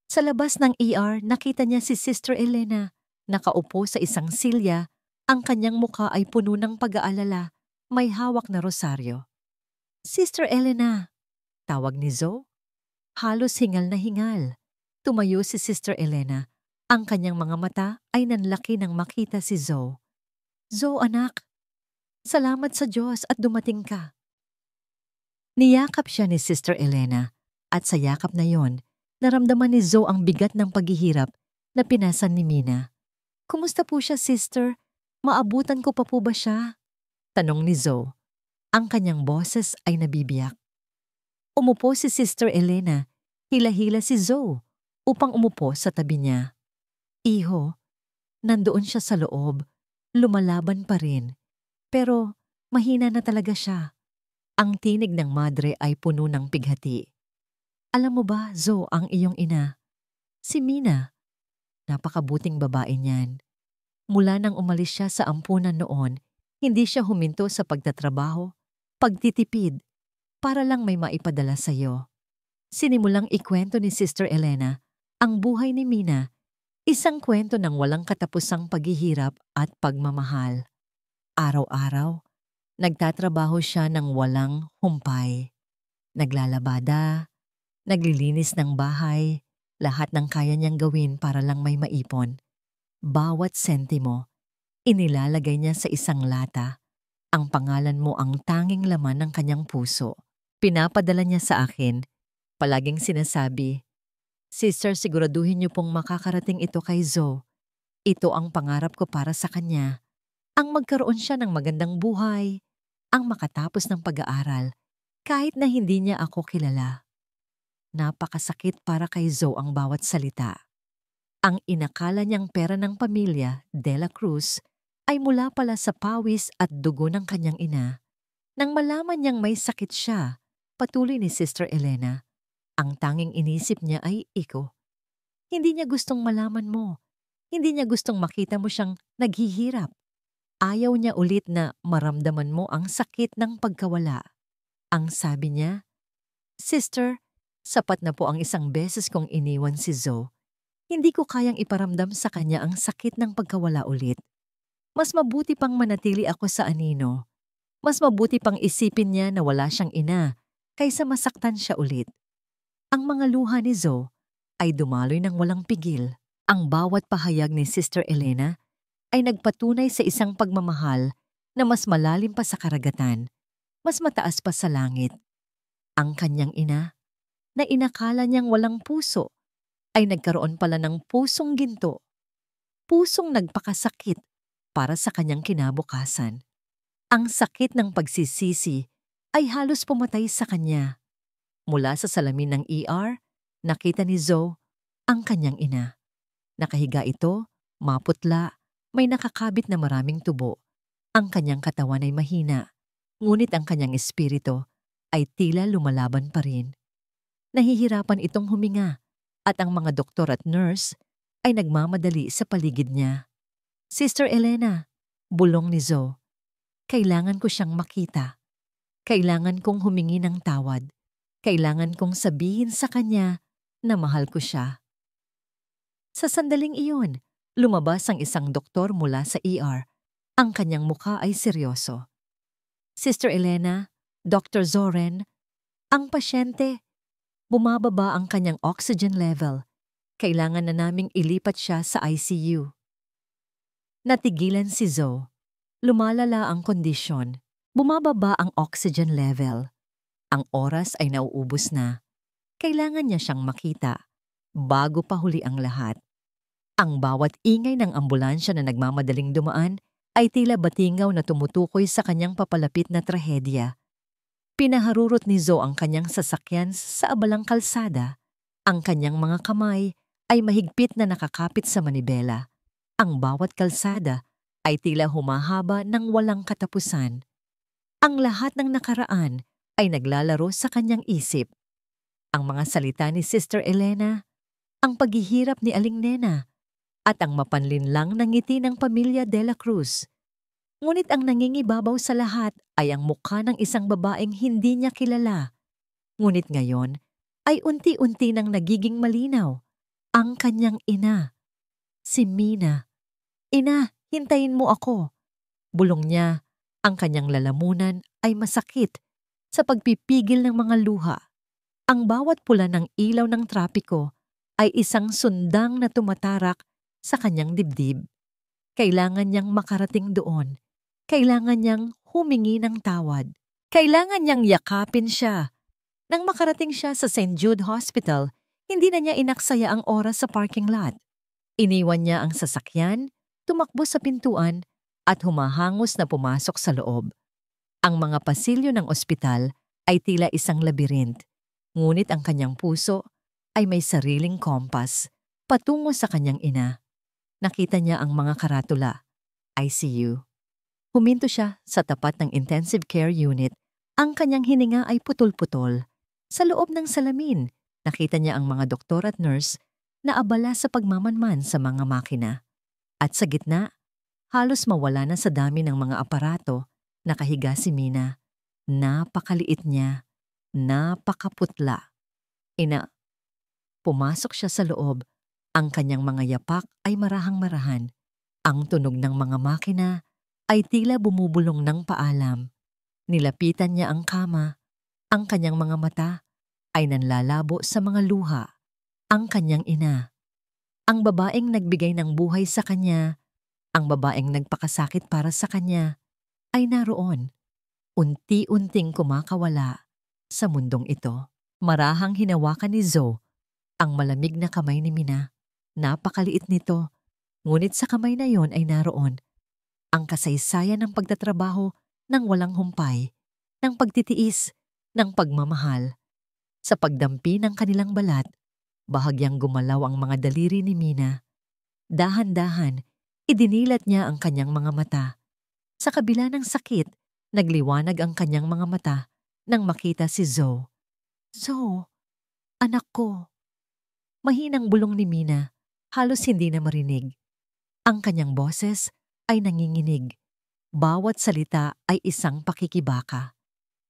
Sa labas ng ER, nakita niya si Sister Elena. Nakaupo sa isang silya, ang kanyang mukha ay puno ng pag-aalala. May hawak na rosaryo. Sister Elena, tawag ni Zoe. Halos hingal na hingal. Tumayo si Sister Elena. Ang kanyang mga mata ay nanlaki nang makita si Zoe. Zoe, anak, salamat sa Diyos at dumating ka. Niyakap siya ni Sister Elena at sa yakap na yon, naramdaman ni Zoe ang bigat ng paghihirap na pinasan ni Mina. Kumusta po siya, sister? Maabutan ko pa po ba siya? Tanong ni Zoe. Ang kanyang boses ay nabibiyak. Umupo si Sister Elena, hila-hila si Zoe upang umupo sa tabi niya. Iho, nandoon siya sa loob, lumalaban pa rin, pero mahina na talaga siya. Ang tinig ng madre ay puno ng pighati. Alam mo ba, Zoe, ang iyong ina? Si Mina. Napakabuting babae niyan. Mula nang umalis siya sa ampunan noon, hindi siya huminto sa pagtatrabaho, pagtitipid, para lang may maipadala sa iyo. Sinimulang ikwento ni Sister Elena ang buhay ni Mina, isang kwento ng walang katapusang paghihirap at pagmamahal. Araw-araw, nagtatrabaho siya ng walang humpay. Naglalabada, naglilinis ng bahay, lahat ng kaya niyang gawin para lang may maipon. Bawat sentimo, inilalagay niya sa isang lata. Ang pangalan mo ang tanging laman ng kanyang puso. Pinapadala niya sa akin. Palaging sinasabi, Sister, siguraduhin niyo pong makakarating ito kay Zoe. Ito ang pangarap ko para sa kanya. Ang magkaroon siya ng magandang buhay, ang makatapos ng pag-aaral, kahit na hindi niya ako kilala. Napakasakit para kay Zoe ang bawat salita. Ang inakala niyang pera ng pamilya, De La Cruz, ay mula pala sa pawis at dugo ng kanyang ina. Nang malaman niyang may sakit siya, patuloy ni Sister Elena, ang tanging inisip niya ay ikaw. Hindi niya gustong malaman mo. Hindi niya gustong makita mo siyang naghihirap. Ayaw niya ulit na maramdaman mo ang sakit ng pagkawala. Ang sabi niya, Sister, sapat na po ang isang beses kong iniwan si Zoe. Hindi ko kayang iparamdam sa kanya ang sakit ng pagkawala ulit. Mas mabuti pang manatili ako sa anino. Mas mabuti pang isipin niya na wala siyang ina kaysa masaktan siya ulit. Ang mga luha ni Zoe ay dumaloy ng walang pigil. Ang bawat pahayag ni Sister Elena ay nagpatunay sa isang pagmamahal na mas malalim pa sa karagatan, mas mataas pa sa langit. Ang kanyang ina, na inakala niyang walang puso, ay nagkaroon pala ng pusong ginto, pusong nagpakasakit para sa kanyang kinabukasan. Ang sakit ng pagsisisi ay halos pumatay sa kanya. Mula sa salamin ng ER, nakita ni Zoe ang kanyang ina. Nakahiga ito, maputla, may nakakabit na maraming tubo. Ang kanyang katawan ay mahina, ngunit ang kanyang espiritu ay tila lumalaban pa rin. Nahihirapan itong huminga at ang mga doktor at nurse ay nagmamadali sa paligid niya. Sister Elena, bulong ni Zoe, kailangan ko siyang makita. Kailangan kong humingi ng tawad. Kailangan kong sabihin sa kanya na mahal ko siya. Sa sandaling iyon, lumabas ang isang doktor mula sa ER. Ang kanyang mukha ay seryoso. Sister Elena, Dr. Zoren, ang pasyente, bumababa ang kanyang oxygen level. Kailangan na naming ilipat siya sa ICU. Natigilan si Zoe. Lumalala ang kondisyon. Bumababa ang oxygen level. Ang oras ay nauubos na. Kailangan niya siyang makita bago pa huli ang lahat. Ang bawat ingay ng ambulansya na nagmamadaling dumaan ay tila batingaw na tumutukoy sa kanyang papalapit na trahedya. Pinaharurot ni Zoe ang kanyang sasakyan sa abalang kalsada. Ang kanyang mga kamay ay mahigpit na nakakapit sa manibela. Ang bawat kalsada ay tila humahaba ng walang katapusan. Ang lahat ng nakaraan ay naglalaro sa kanyang isip. Ang mga salita ni Sister Elena, ang paghihirap ni Aling Nena, at ang mapanlinlang na ngiti ng pamilya De La Cruz. Ngunit ang nangingibabaw sa lahat ay ang mukha ng isang babaeng hindi niya kilala. Ngunit ngayon ay unti-unti nang nagiging malinaw ang kanyang ina, si Mina. Ina, hintayin mo ako. Bulong niya, ang kanyang lalamunan ay masakit sa pagpipigil ng mga luha. Ang bawat pula ng ilaw ng trapiko ay isang sundang na tumatarak sa kanyang dibdib. Kailangan niyang makarating doon. Kailangan niyang humingi ng tawad. Kailangan niyang yakapin siya. Nang makarating siya sa St. Jude Hospital, hindi na niya inaksaya ang oras sa parking lot. Iniwan niya ang sasakyan, tumakbo sa pintuan, at humahangos na pumasok sa loob. Ang mga pasilyo ng ospital ay tila isang labirint, ngunit ang kanyang puso ay may sariling kompas patungo sa kanyang ina. Nakita niya ang mga karatula, ICU. Huminto siya sa tapat ng intensive care unit. Ang kanyang hininga ay putol-putol. Sa loob ng salamin, nakita niya ang mga doktor at nurse na abala sa pagmamanman sa mga makina. At sa gitna, halos mawala na sa dami ng mga aparato, nakahiga si Mina. Napakaliit niya, napakaputla. Ina, pumasok siya sa loob. Ang kanyang mga yapak ay marahang-marahan. Ang tunog ng mga makina ay tila bumubulong ng paalam. Nilapitan niya ang kama. Ang kanyang mga mata ay nanlalabo sa mga luha. Ang kanyang ina. Ang babaeng nagbigay ng buhay sa kanya, ang babaeng nagpakasakit para sa kanya, ay naroon. Unti-unting kumakawala sa mundong ito. Marahang hinawakan ni Zoe ang malamig na kamay ni Mina. Napakaliit nito, ngunit sa kamay na yon ay naroon ang kasaysayan ng pagtatrabaho ng walang humpay, ng pagtitiis, ng pagmamahal. Sa pagdampi ng kanilang balat, bahagyang gumalaw ang mga daliri ni Mina. Dahan-dahan, idinilat niya ang kanyang mga mata. Sa kabila ng sakit, nagliwanag ang kanyang mga mata nang makita si Zoe. Zoe, anak ko. Mahinang bulong ni Mina, halos hindi na marinig. Ang kanyang boses ay nanginginig. Bawat salita ay isang pakikibaka.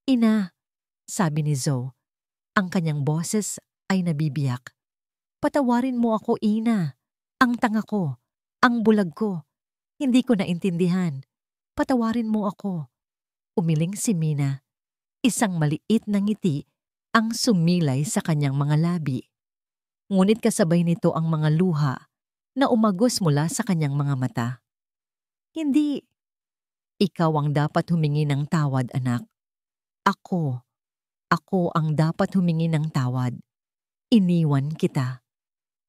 Ina, sabi ni Zoe. Ang kanyang boses ay nabibiyak. Patawarin mo ako, Ina. Ang tanga ko, ang bulag ko. Hindi ko naintindihan. Patawarin mo ako. Umiling si Mina. Isang maliit na ngiti ang sumilay sa kanyang mga labi. Ngunit kasabay nito ang mga luha na umagos mula sa kanyang mga mata. Hindi. Ikaw ang dapat humingi ng tawad, anak. Ako ang dapat humingi ng tawad. Iniwan kita.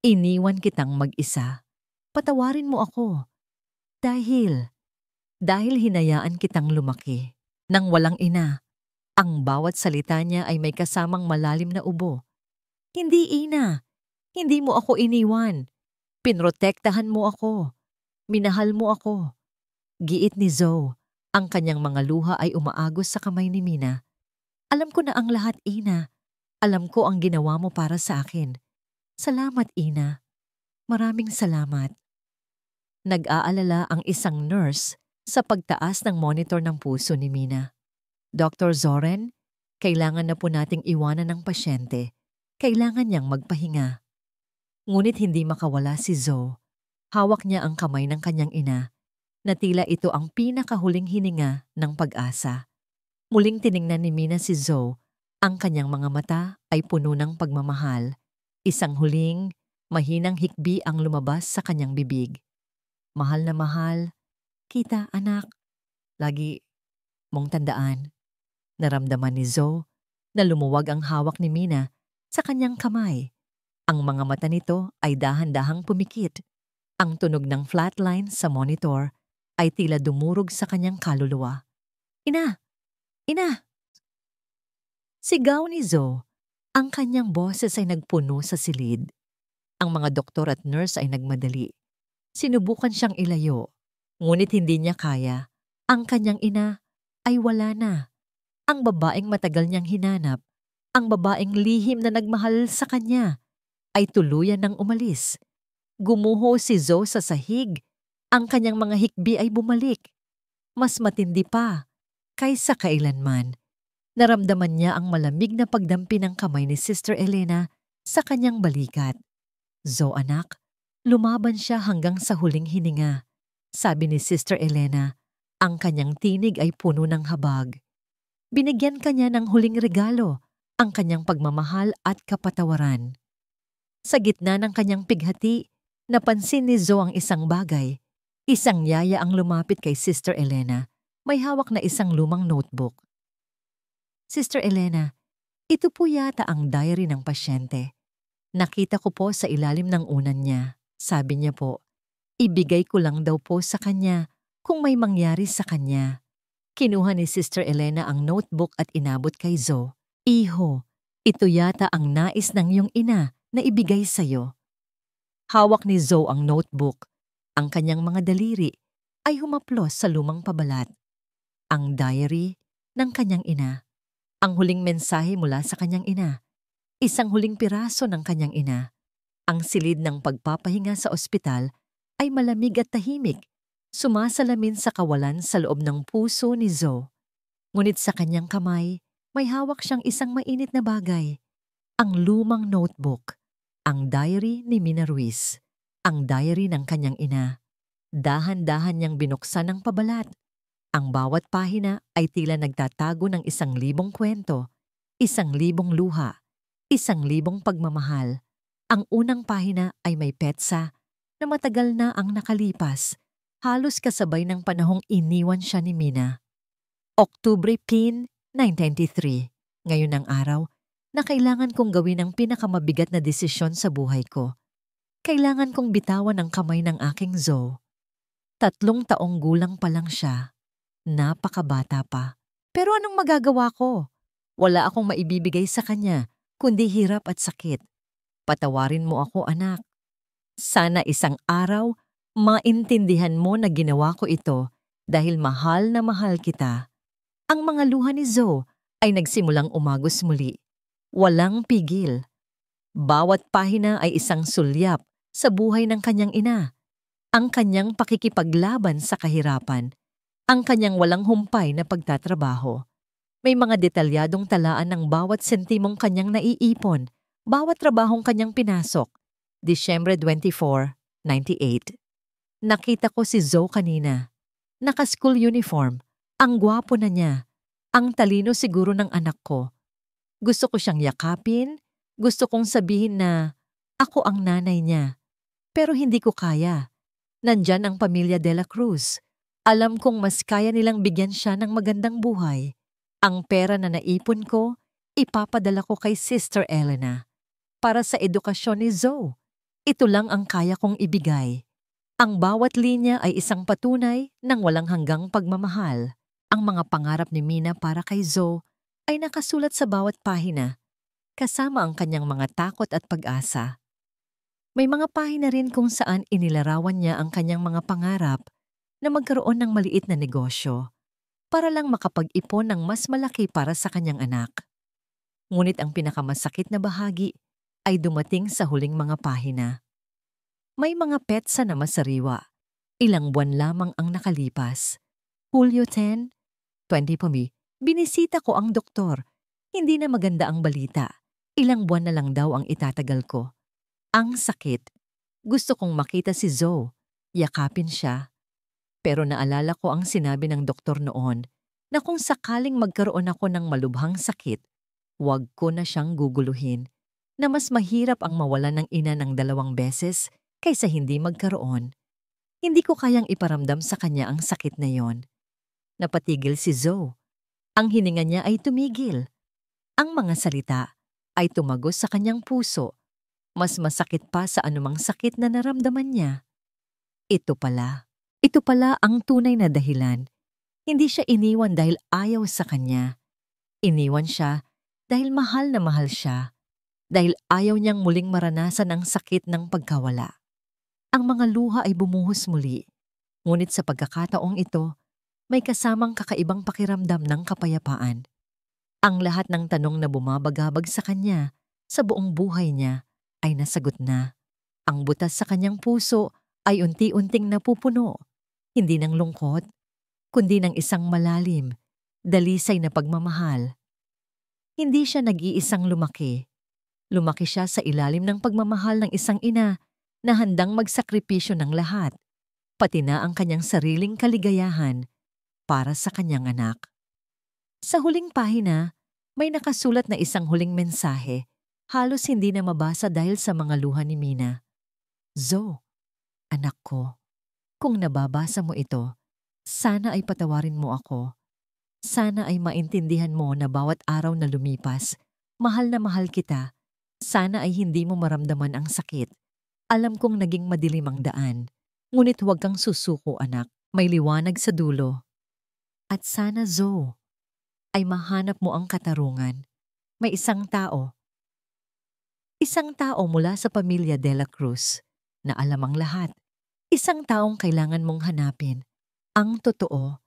Iniwan kitang mag-isa. Patawarin mo ako. Dahil hinayaan kitang lumaki. Nang walang ina, ang bawat salita niya ay may kasamang malalim na ubo. Hindi, Ina. Hindi mo ako iniwan. Pinrotektahan mo ako. Minahal mo ako. Giit ni Zoe. Ang kanyang mga luha ay umaagos sa kamay ni Mina. Alam ko na ang lahat, Ina. Alam ko ang ginawa mo para sa akin. Salamat, Ina. Maraming salamat. Nag-aalala ang isang nurse sa pagtaas ng monitor ng puso ni Mina. Dr. Zoren, kailangan na po nating iwanan ng pasyente. Kailangan niyang magpahinga. Ngunit hindi makawala si Zoe. Hawak niya ang kamay ng kanyang ina, na tila ito ang pinakahuling hininga ng pag-asa. Muling tiningnan ni Mina si Zoe. Ang kanyang mga mata ay puno ng pagmamahal. Isang huling, mahinang hikbi ang lumabas sa kanyang bibig. Mahal na mahal. Kita, anak. Lagi mong tandaan. Naramdaman ni Zoe na lumuwag ang hawak ni Mina sa kanyang kamay. Ang mga mata nito ay dahan-dahang pumikit. Ang tunog ng flatline sa monitor ay tila dumurog sa kanyang kaluluwa. Ina! Ina! Sigaw ni Zoe. Ang kanyang boses ay nagpuno sa silid. Ang mga doktor at nurse ay nagmadali. Sinubukan siyang ilayo. Ngunit hindi niya kaya. Ang kanyang ina ay wala na. Ang babaeng matagal niyang hinanap, ang babaeng lihim na nagmahal sa kanya, ay tuluyan ng umalis. Gumuho si Zoe sa sahig. Ang kanyang mga hikbi ay bumalik. Mas matindi pa, kaysa kailanman. Naramdaman niya ang malamig na pagdampi ng kamay ni Sister Elena sa kanyang balikat. Zoe, anak, lumaban siya hanggang sa huling hininga. Sabi ni Sister Elena, ang kanyang tinig ay puno ng habag. Binigyan kanya ng huling regalo, ang kanyang pagmamahal at kapatawaran. Sa gitna ng kanyang pighati, napansin ni Zoe ang isang bagay. Isang yaya ang lumapit kay Sister Elena. May hawak na isang lumang notebook. Sister Elena, ito po yata ang diary ng pasyente. Nakita ko po sa ilalim ng unan niya. Sabi niya po, ibigay ko lang daw po sa kanya kung may mangyari sa kanya. Kinuha ni Sister Elena ang notebook at inabot kay Zoe. Iho, ito yata ang nais ng iyong ina na ibigay sa'yo. Hawak ni Zoe ang notebook. Ang kanyang mga daliri ay humaplos sa lumang pabalat. Ang diary ng kanyang ina. Ang huling mensahe mula sa kanyang ina. Isang huling piraso ng kanyang ina. Ang silid ng pagpapahinga sa ospital ay malamig at tahimik. Sumasalamin sa kawalan sa loob ng puso ni Zoe. Ngunit sa kanyang kamay, may hawak siyang isang mainit na bagay. Ang lumang notebook. Ang diary ni Mina Ruiz. Ang diary ng kanyang ina. Dahan-dahan niyang binuksan ang pabalat. Ang bawat pahina ay tila nagtatago ng 1,000 kwento, 1,000 luha, 1,000 pagmamahal. Ang unang pahina ay may petsa na matagal na ang nakalipas. Halos kasabay ng panahong iniwan siya ni Mina. Oktubre 10, 1993. Ngayon ang araw na kailangan kong gawin ang pinakamabigat na desisyon sa buhay ko. Kailangan kong bitawan ang kamay ng aking Zoe. 3 taong gulang pa lang siya. Napakabata pa. Pero anong magagawa ko? Wala akong maibibigay sa kanya, kundi hirap at sakit. Patawarin mo ako, anak. Sana isang araw, maintindihan mo na ginawa ko ito dahil mahal na mahal kita. Ang mga luha ni Zoe ay nagsimulang umagos muli. Walang pigil. Bawat pahina ay isang sulyap sa buhay ng kanyang ina. Ang kanyang pakikipaglaban sa kahirapan. Ang kanyang walang humpay na pagtatrabaho. May mga detalyadong talaan ng bawat sentimong kanyang naiipon, bawat trabahong kanyang pinasok. Disyembre 24, 98. Nakita ko si Zoe kanina. Naka-school uniform. Ang gwapo na niya. Ang talino siguro ng anak ko. Gusto ko siyang yakapin. Gusto kong sabihin na ako ang nanay niya. Pero hindi ko kaya. Nandyan ang pamilya De La Cruz. Alam kong mas kaya nilang bigyan siya ng magandang buhay. Ang pera na naipon ko, ipapadala ko kay Sister Elena para sa edukasyon ni Zoe. Ito lang ang kaya kong ibigay. Ang bawat linya ay isang patunay ng walang hanggang pagmamahal. Ang mga pangarap ni Mina para kay Zoe ay nakasulat sa bawat pahina, kasama ang kanyang mga takot at pag-asa. May mga pahina rin kung saan inilarawan niya ang kanyang mga pangarap na magkaroon ng maliit na negosyo para lang makapag-ipon ng mas malaki para sa kanyang anak. Ngunit ang pinakamasakit na bahagi ay dumating sa huling mga pahina. May mga petsa na masariwa. Ilang buwan lamang ang nakalipas. Hulyo 10, 2020, binisita ko ang doktor. Hindi na maganda ang balita. Ilang buwan na lang daw ang itatagal ko. Ang sakit. Gusto kong makita si Zoe. Yakapin siya. Pero naalala ko ang sinabi ng doktor noon na kung sakaling magkaroon ako ng malubhang sakit, huwag ko na siyang guguluhin. Na mas mahirap ang mawalan ng ina ng 2 beses kaysa hindi magkaroon. Hindi ko kayang iparamdam sa kanya ang sakit na yon. Napatigil si Zoe. Ang hininga niya ay tumigil. Ang mga salita ay tumagos sa kanyang puso. Mas masakit pa sa anumang sakit na naramdaman niya. Ito pala ang tunay na dahilan. Hindi siya iniwan dahil ayaw sa kanya. Iniwan siya dahil mahal na mahal siya. Dahil ayaw niyang muling maranasan ang sakit ng pagkawala. Ang mga luha ay bumuhos muli. Ngunit sa pagkakataong ito, may kasamang kakaibang pakiramdam ng kapayapaan. Ang lahat ng tanong na bumabagabag sa kanya, sa buong buhay niya, ay nasagot na. Ang butas sa kanyang puso ay unti-unting napupuno, hindi ng lungkot, kundi ng isang malalim, dalisay na pagmamahal. Hindi siya nag-iisang lumaki. Lumaki siya sa ilalim ng pagmamahal ng isang ina na handang magsakripisyo ng lahat, pati na ang kanyang sariling kaligayahan para sa kanyang anak. Sa huling pahina, may nakasulat na isang huling mensahe, halos hindi na mabasa dahil sa mga luha ni Mina. Zoe, anak ko, kung nababasa mo ito, sana ay patawarin mo ako. Sana ay maintindihan mo na bawat araw na lumipas, mahal na mahal kita. Sana ay hindi mo maramdaman ang sakit. Alam kong naging madilim ang daan. Ngunit huwag kang susuko, anak. May liwanag sa dulo. At sana, Zoe, ay mahanap mo ang katarungan. May isang tao mula sa pamilya De La Cruz na alam ang lahat. Isang taong kailangan mong hanapin. Ang totoo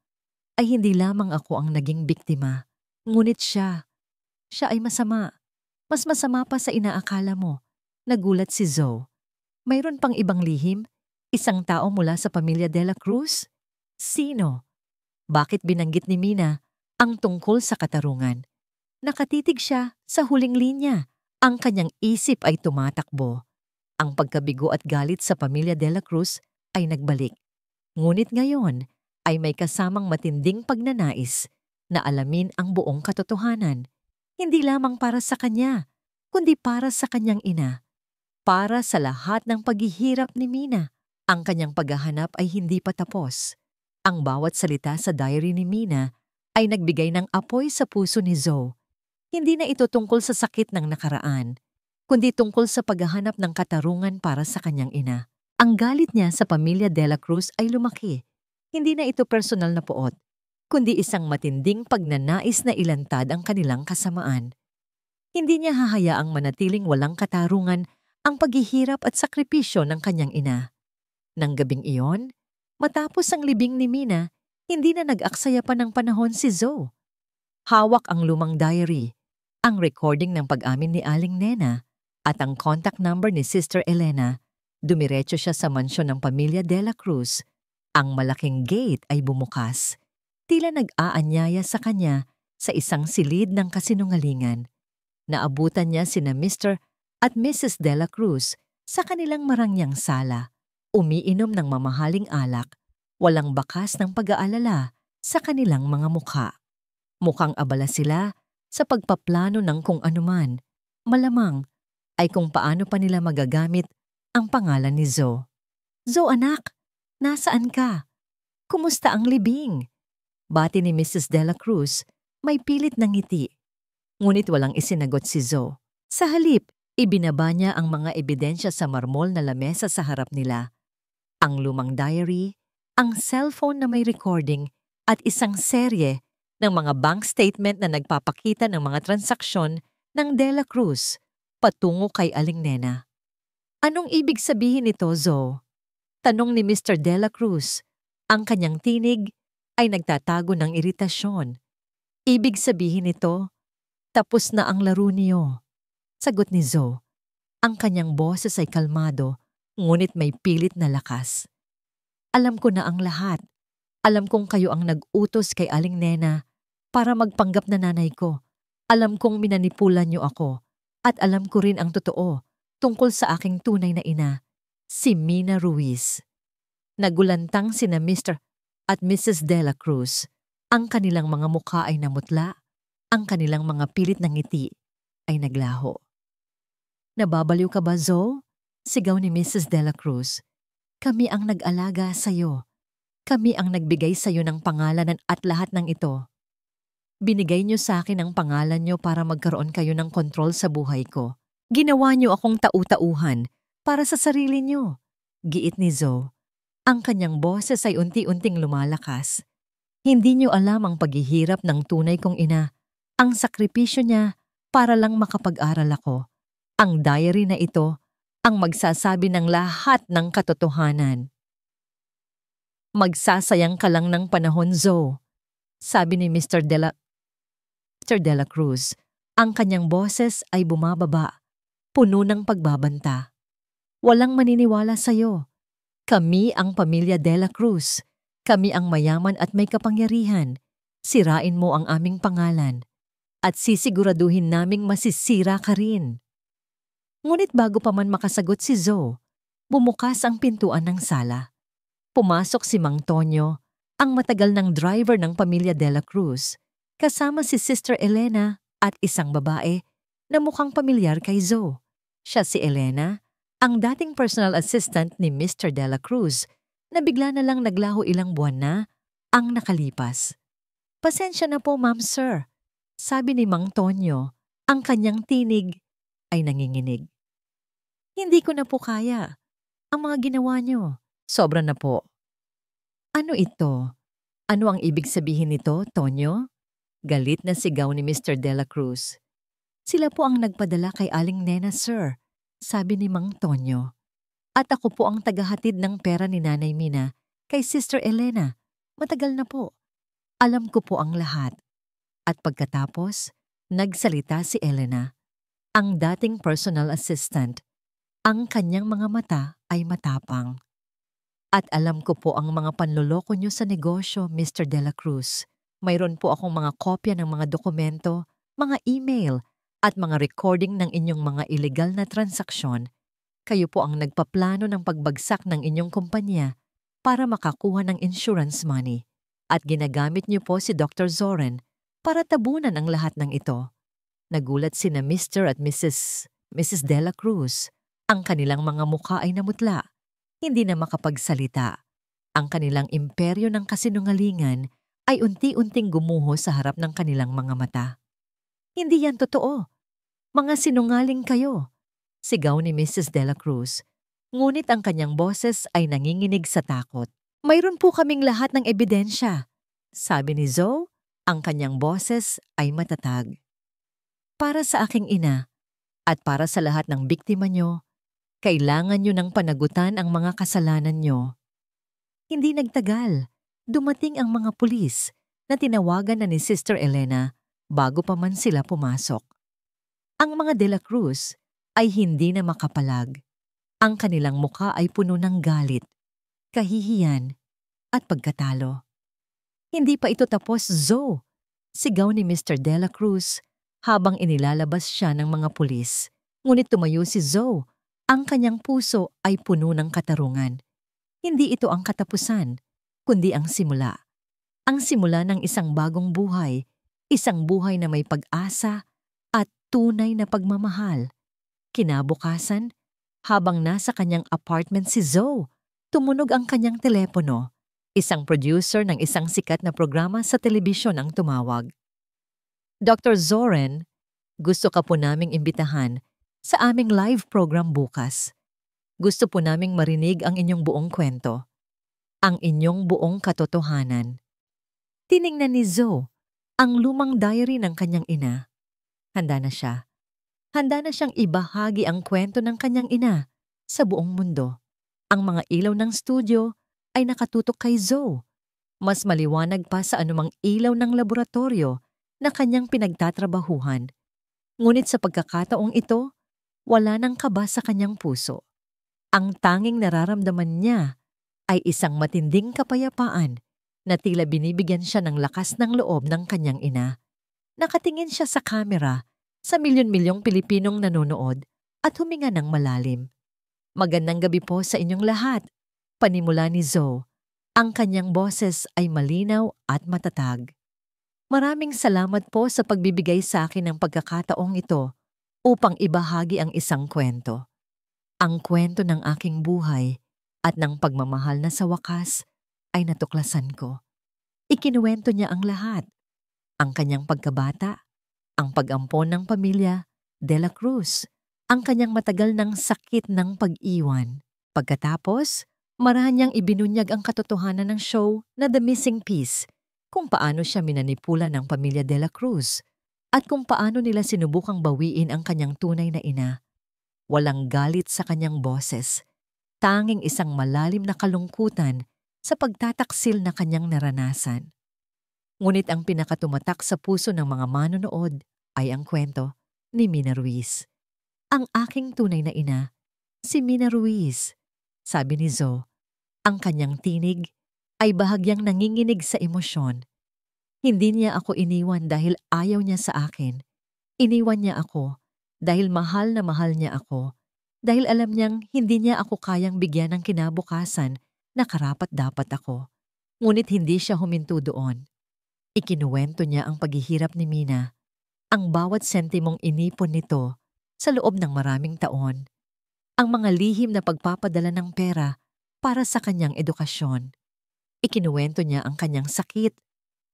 ay hindi lamang ako ang naging biktima. Ngunit siya ay masama. Mas masama pa sa inaakala mo. Nagulat si Zoe. Mayroon pang ibang lihim? Isang tao mula sa pamilya De La Cruz? Sino? Bakit binanggit ni Mina ang tungkol sa katarungan? Nakatitig siya sa huling linya. Ang kanyang isip ay tumatakbo. Ang pagkabigo at galit sa pamilya De La Cruz ay nagbalik. Ngunit ngayon ay may kasamang matinding pagnanais na alamin ang buong katotohanan. Hindi lamang para sa kanya, kundi para sa kanyang ina. Para sa lahat ng paghihirap ni Mina, ang kanyang paghahanap ay hindi pa tapos. Ang bawat salita sa diary ni Mina ay nagbigay ng apoy sa puso ni Zoe. Hindi na ito tungkol sa sakit ng nakaraan, kundi tungkol sa paghahanap ng katarungan para sa kanyang ina. Ang galit niya sa pamilya De La Cruz ay lumaki. Hindi na ito personal na poot, kundi isang matinding pagnanais na ilantad ang kanilang kasamaan. Hindi niya hahayaang manatiling walang katarungan ang paghihirap at sakripisyo ng kanyang ina. Nang gabing iyon, matapos ang libing ni Mina, hindi na nag-aksaya pa ng panahon si Zoe. Hawak ang lumang diary, ang recording ng pag-amin ni Aling Nena at ang contact number ni Sister Elena. Dumiretso siya sa mansyon ng pamilya De La Cruz. Ang malaking gate ay bumukas. Tila nag-aanyaya sa kanya sa isang silid ng kasinungalingan. Naabutan niya sina Mr. at Mrs. De La Cruz sa kanilang marangyang sala, umiinom ng mamahaling alak, walang bakas ng pag-aalala sa kanilang mga mukha. Mukhang abala sila sa pagpaplano ng kung anuman, malamang ay kung paano pa nila magagamit ang pangalan ni Zoe. Zoe, anak, nasaan ka? Kumusta ang libing? Bati ni Mrs. De La Cruz, may pilit na ngiti. Ngunit walang isinagot si Zoe. Sa halip, Ibinaba niya ang mga ebidensya sa marmol na lamesa sa harap nila. Ang lumang diary, ang cellphone na may recording at isang serye ng mga bank statement na nagpapakita ng mga transaksyon ng De La Cruz patungo kay Aling Nena. Anong ibig sabihin nito, Zo? Tanong ni Mr. De La Cruz. Ang kanyang tinig ay nagtatago ng iritasyon. Ibig sabihin nito, tapos na ang laro niyo. Sagot ni Zo. Ang kanyang boses ay kalmado, ngunit may pilit na lakas. Alam ko na ang lahat. Alam kong kayo ang nag-utos kay Aling Nena para magpanggap na nanay ko. Alam kong minanipulan niyo ako. At alam ko rin ang totoo tungkol sa aking tunay na ina, si Mina Ruiz. Nagulantang sina Mr. at Mrs. De La Cruz. Ang kanilang mga mukha ay namutla. Ang kanilang mga pilit na ngiti ay naglaho. Nababaliw ka ba, Zo? Sigaw ni Mrs. De La Cruz. Kami ang nag-alaga sa'yo. Kami ang nagbigay sa'yo ng pangalan at lahat ng ito. Binigay niyo sa akin ang pangalan niyo para magkaroon kayo ng kontrol sa buhay ko. Ginawa niyo akong tau-tauhan para sa sarili niyo. Giit ni Zo. Ang kanyang boses ay unti-unting lumalakas. Hindi niyo alam ang paghihirap ng tunay kong ina. Ang sakripisyo niya para lang makapag-aral ako. Ang diary na ito ang magsasabi ng lahat ng katotohanan. Magsasayang ka lang ng panahon, Zo. Sabi ni Mr. De La Cruz. Ang kanyang boses ay bumababa, puno ng pagbabanta. Walang maniniwala sa'yo. Kami ang pamilya De La Cruz. Kami ang mayaman at may kapangyarihan. Sirain mo ang aming pangalan. At sisiguraduhin naming masisira ka rin. Ngunit bago pa man makasagot si Zo, bumukas ang pintuan ng sala. Pumasok si Mang Tonyo, ang matagal ng driver ng pamilya De La Cruz, kasama si Sister Elena at isang babae na mukhang pamilyar kay Zo. Siya si Elena, ang dating personal assistant ni Mr. De La Cruz na bigla na lang naglaho ilang buwan na ang nakalipas. Pasensya na po, Ma'am Sir, sabi ni Mang Tonyo, ang kanyang tinig ay nanginginig. Hindi ko na po kaya. Ang mga ginawa niyo, sobra na po. Ano ito? Ano ang ibig sabihin nito, Tonyo? Galit na sigaw ni Mr. De La Cruz. Sila po ang nagpadala kay Aling Nena, sir, sabi ni Mang Tonyo. At ako po ang tagahatid ng pera ni Nanay Mina kay Sister Elena. Matagal na po. Alam ko po ang lahat. At pagkatapos, nagsalita si Elena, ang dating personal assistant. Ang kanyang mga mata ay matapang. At alam ko po ang mga panloloko niyo sa negosyo, Mr. De La Cruz. Mayroon po akong mga kopya ng mga dokumento, mga email, at mga recording ng inyong mga illegal na transaksyon. Kayo po ang nagpaplano ng pagbagsak ng inyong kumpanya para makakuha ng insurance money. At ginagamit niyo po si Dr. Zoren para tabunan ang lahat ng ito. Nagulat sina Mr. at Mrs. De La Cruz. Ang kanilang mga mukha ay namutla. Hindi na makapagsalita. Ang kanilang imperyo ng kasinungalingan ay unti-unting gumuho sa harap ng kanilang mga mata. Hindi yan totoo. Mga sinungaling kayo, sigaw ni Mrs. De La Cruz. Ngunit ang kanyang boses ay nanginginig sa takot. Mayroon po kaming lahat ng ebidensya, sabi ni Zo, ang kanyang boses ay matatag. Para sa aking ina at para sa lahat ng biktima nyo, kailangan nyo ng panagutan ang mga kasalanan nyo. Hindi nagtagal, dumating ang mga pulis na tinawagan na ni Sister Elena bago pa man sila pumasok. Ang mga De La Cruz ay hindi na makapalag. Ang kanilang mukha ay puno ng galit, kahihiyan at pagkatalo. Hindi pa ito tapos, Zo, sigaw ni Mr. De La Cruz habang inilalabas siya ng mga pulis. Ngunit tumayo si Zo. Ang kanyang puso ay puno ng katarungan. Hindi ito ang katapusan, kundi ang simula. Ang simula ng isang bagong buhay, isang buhay na may pag-asa at tunay na pagmamahal. Kinabukasan, habang nasa kanyang apartment si Zo, tumunog ang kanyang telepono. Isang producer ng isang sikat na programa sa telebisyon ang tumawag. Dr. Zoren, gusto ka po naming imbitahan sa aming live program bukas. Gusto po naming marinig ang inyong buong kwento, ang inyong buong katotohanan. Tiningnan ni Zoe ang lumang diary ng kanyang ina. Handa na siya. Handa na siyang ibahagi ang kwento ng kanyang ina sa buong mundo. Ang mga ilaw ng studio ay nakatutok kay Zoe. Mas maliwanag pa sa anumang ilaw ng laboratorio na kanyang pinagtatrabahuhan. Ngunit sa pagkakataong ito, wala nang kaba sa kanyang puso. Ang tanging nararamdaman niya ay isang matinding kapayapaan na tila binibigyan siya ng lakas ng loob ng kanyang ina. Nakatingin siya sa kamera sa milyon-milyong Pilipinong nanonood at huminga ng malalim. Magandang gabi po sa inyong lahat. Panimula ni Zoe. Ang kanyang boses ay malinaw at matatag. Maraming salamat po sa pagbibigay sa akin ng pagkakataong ito upang ibahagi ang isang kwento. Ang kwento ng aking buhay at ng pagmamahal na sa wakas ay natuklasan ko. Ikinuwento niya ang lahat. Ang kanyang pagkabata, ang pag-ampon ng pamilya De La Cruz, ang kanyang matagal ng sakit ng pag-iwan. Pagkatapos, marahan niyang ibinunyag ang katotohanan ng show na The Missing Piece, kung paano siya minanipula ng pamilya De La Cruz at kung paano nila sinubukang bawiin ang kanyang tunay na ina. Walang galit sa kanyang boses, tanging isang malalim na kalungkutan sa pagtataksil na kanyang naranasan. Ngunit ang pinakatumatak sa puso ng mga manonood ay ang kwento ni Mina Ruiz. Ang aking tunay na ina, si Mina Ruiz, sabi ni Zoe. Ang kanyang tinig ay bahagyang nanginginig sa emosyon. Hindi niya ako iniwan dahil ayaw niya sa akin. Iniwan niya ako dahil mahal na mahal niya ako. Dahil alam niyang hindi niya ako kayang bigyan ng kinabukasan na karapat-dapat ako. Ngunit hindi siya huminto doon. Ikinuwento niya ang paghihirap ni Mina, ang bawat sentimong inipon nito sa loob ng maraming taon, ang mga lihim na pagpapadala ng pera para sa kanyang edukasyon. Ikinuwento niya ang kanyang sakit,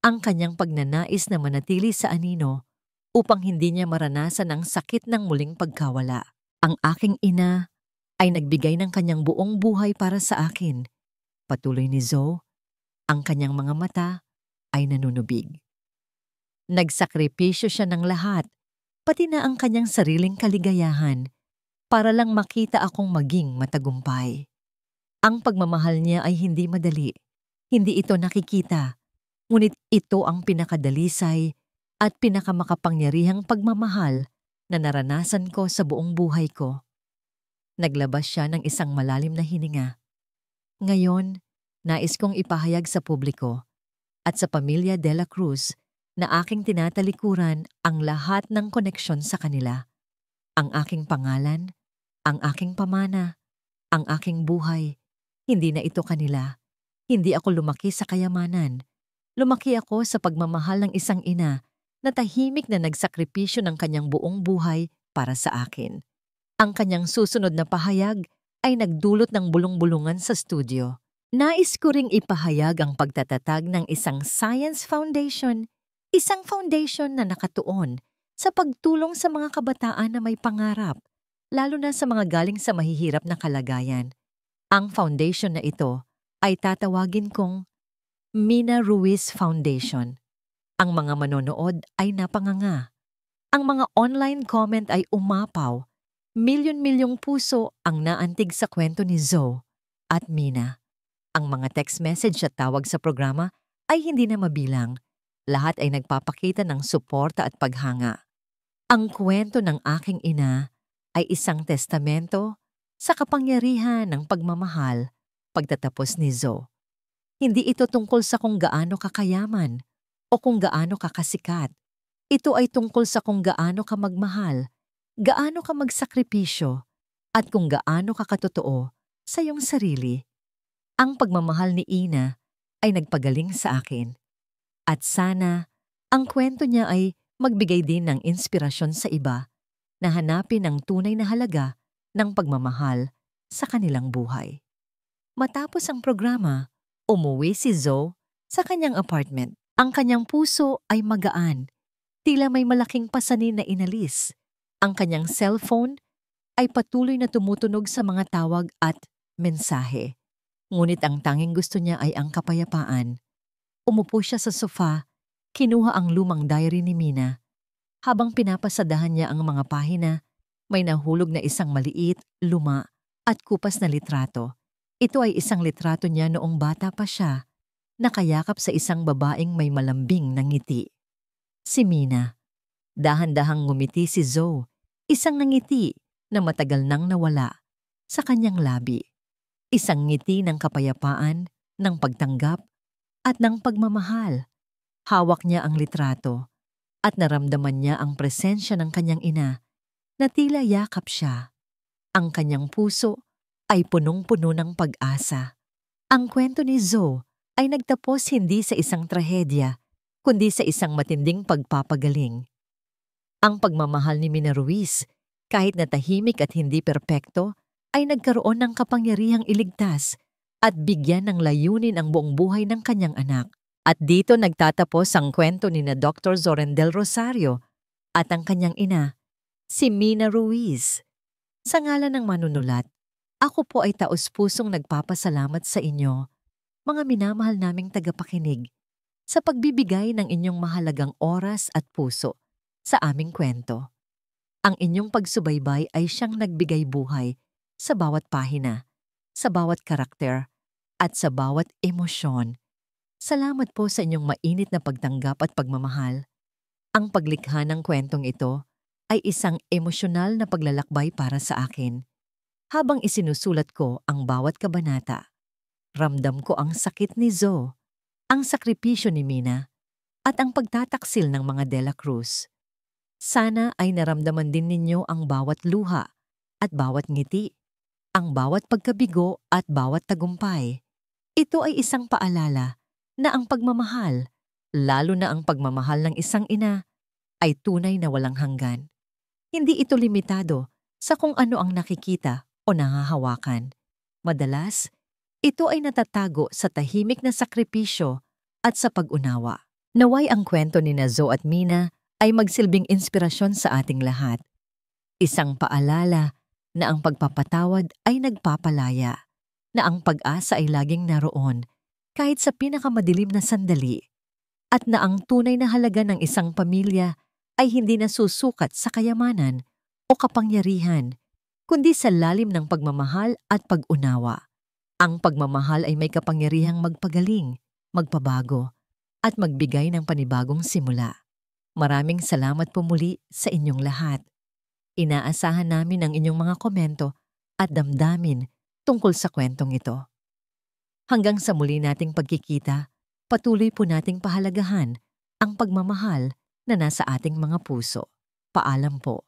ang kanyang pagnanais na manatili sa anino upang hindi niya maranasan ang sakit ng muling pagkawala. Ang aking ina ay nagbigay ng kanyang buong buhay para sa akin. Patuloy ni Zoe, ang kanyang mga mata ay nanunubig. Nagsakripisyo siya ng lahat, pati na ang kanyang sariling kaligayahan, para lang makita akong maging matagumpay. Ang pagmamahal niya ay hindi madali, hindi ito nakikita, ngunit ito ang pinakadalisay at pinakamakapangyarihang pagmamahal na naranasan ko sa buong buhay ko. Naglabas siya ng isang malalim na hininga. Ngayon, nais kong ipahayag sa publiko at sa pamilya De La Cruz na aking tinatalikuran ang lahat ng koneksyon sa kanila. Ang aking pangalan, ang aking pamana, ang aking buhay, hindi na ito kanila. Hindi ako lumaki sa kayamanan. Lumaki ako sa pagmamahal ng isang ina na tahimik na nagsakripisyo ng kanyang buong buhay para sa akin. Ang kanyang susunod na pahayag ay nagdulot ng bulong-bulungan sa studio. Nais ko ring ipahayag ang pagtatatag ng isang science foundation, isang foundation na nakatuon sa pagtulong sa mga kabataan na may pangarap, lalo na sa mga galing sa mahihirap na kalagayan. Ang foundation na ito ay tatawagin kong Mina Ruiz Foundation. Ang mga manonood ay napanganga. Ang mga online comment ay umapaw. Milyon-milyong puso ang naantig sa kwento ni Zoe at Mina. Ang mga text message at tawag sa programa ay hindi na mabilang. Lahat ay nagpapakita ng suporta at paghanga. Ang kwento ng aking ina ay isang testamento sa kapangyarihan ng pagmamahal pagtatapos ni Zoe. Hindi ito tungkol sa kung gaano kakayaman o kung gaano kakasikat. Ito ay tungkol sa kung gaano ka magmahal, gaano ka magsakripisyo, at kung gaano ka katotoo sa iyong sarili. Ang pagmamahal ni Ina ay nagpagaling sa akin. At sana, ang kwento niya ay magbigay din ng inspirasyon sa iba na hanapin ang tunay na halaga ng pagmamahal sa kanilang buhay. Matapos ang programa, umuwi si Zoe sa kanyang apartment. Ang kanyang puso ay magaan, tila may malaking pasanin na inalis. Ang kanyang cellphone ay patuloy na tumutunog sa mga tawag at mensahe. Ngunit ang tanging gusto niya ay ang kapayapaan. Umupo siya sa sofa, kinuha ang lumang diary ni Mina. Habang pinapasadahan niya ang mga pahina, may nahulog na isang maliit, luma at kupas na litrato. Ito ay isang litrato niya noong bata pa siya, nakayakap sa isang babaeng may malambing na ngiti. Si Mina. Dahan-dahang ngumiti si Zoe, isang nangiti na matagal nang nawala sa kanyang labi. Isang ngiti ng kapayapaan, ng pagtanggap, at ng pagmamahal. Hawak niya ang litrato at naramdaman niya ang presensya ng kanyang ina na tila yakap siya. Ang kanyang puso ay punong-puno ng pag-asa. Ang kwento ni Zoe ay nagtapos hindi sa isang trahedya, kundi sa isang matinding pagpapagaling. Ang pagmamahal ni Mina Ruiz, kahit na tahimik at hindi perpekto, ay nagkaroon ng kapangyarihang iligtas at bigyan ng layunin ang buong buhay ng kanyang anak. At dito nagtatapos ang kwento ni na Dr. Zoren del Rosario at ang kanyang ina, si Mina Ruiz. Sa ngalan ng manunulat, ako po ay taos-pusong nagpapasalamat sa inyo, mga minamahal naming tagapakinig, sa pagbibigay ng inyong mahalagang oras at puso sa aming kwento. Ang inyong pagsubaybay ay siyang nagbigay buhay sa bawat pahina, sa bawat karakter, at sa bawat emosyon. Salamat po sa inyong mainit na pagtanggap at pagmamahal. Ang paglikha ng kwentong ito ay isang emosyonal na paglalakbay para sa akin. Habang isinusulat ko ang bawat kabanata, ramdam ko ang sakit ni Zoe, ang sakripisyo ni Mina, at ang pagtataksil ng mga De La Cruz. Sana ay naramdaman din ninyo ang bawat luha at bawat ngiti, ang bawat pagkabigo at bawat tagumpay. Ito ay isang paalala na ang pagmamahal, lalo na ang pagmamahal ng isang ina, ay tunay na walang hanggan. Hindi ito limitado sa kung ano ang nakikita o nahahawakan. Madalas, ito ay natatago sa tahimik na sakripisyo at sa pag-unawa. Naway ang kwento ni na Zoe at Mina ay magsilbing inspirasyon sa ating lahat. Isang paalala na ang pagpapatawad ay nagpapalaya, na ang pag-asa ay laging naroon kahit sa pinakamadilim na sandali, at na ang tunay na halaga ng isang pamilya ay hindi nasusukat sa kayamanan o kapangyarihan, kundi sa lalim ng pagmamahal at pag-unawa. Ang pagmamahal ay may kapangyarihang magpagaling, magpabago, at magbigay ng panibagong simula. Maraming salamat po muli sa inyong lahat. Inaasahan namin ang inyong mga komento at damdamin tungkol sa kwentong ito. Hanggang sa muli nating pagkikita, patuloy po nating pahalagahan ang pagmamahal na nasa ating mga puso. Paalam po.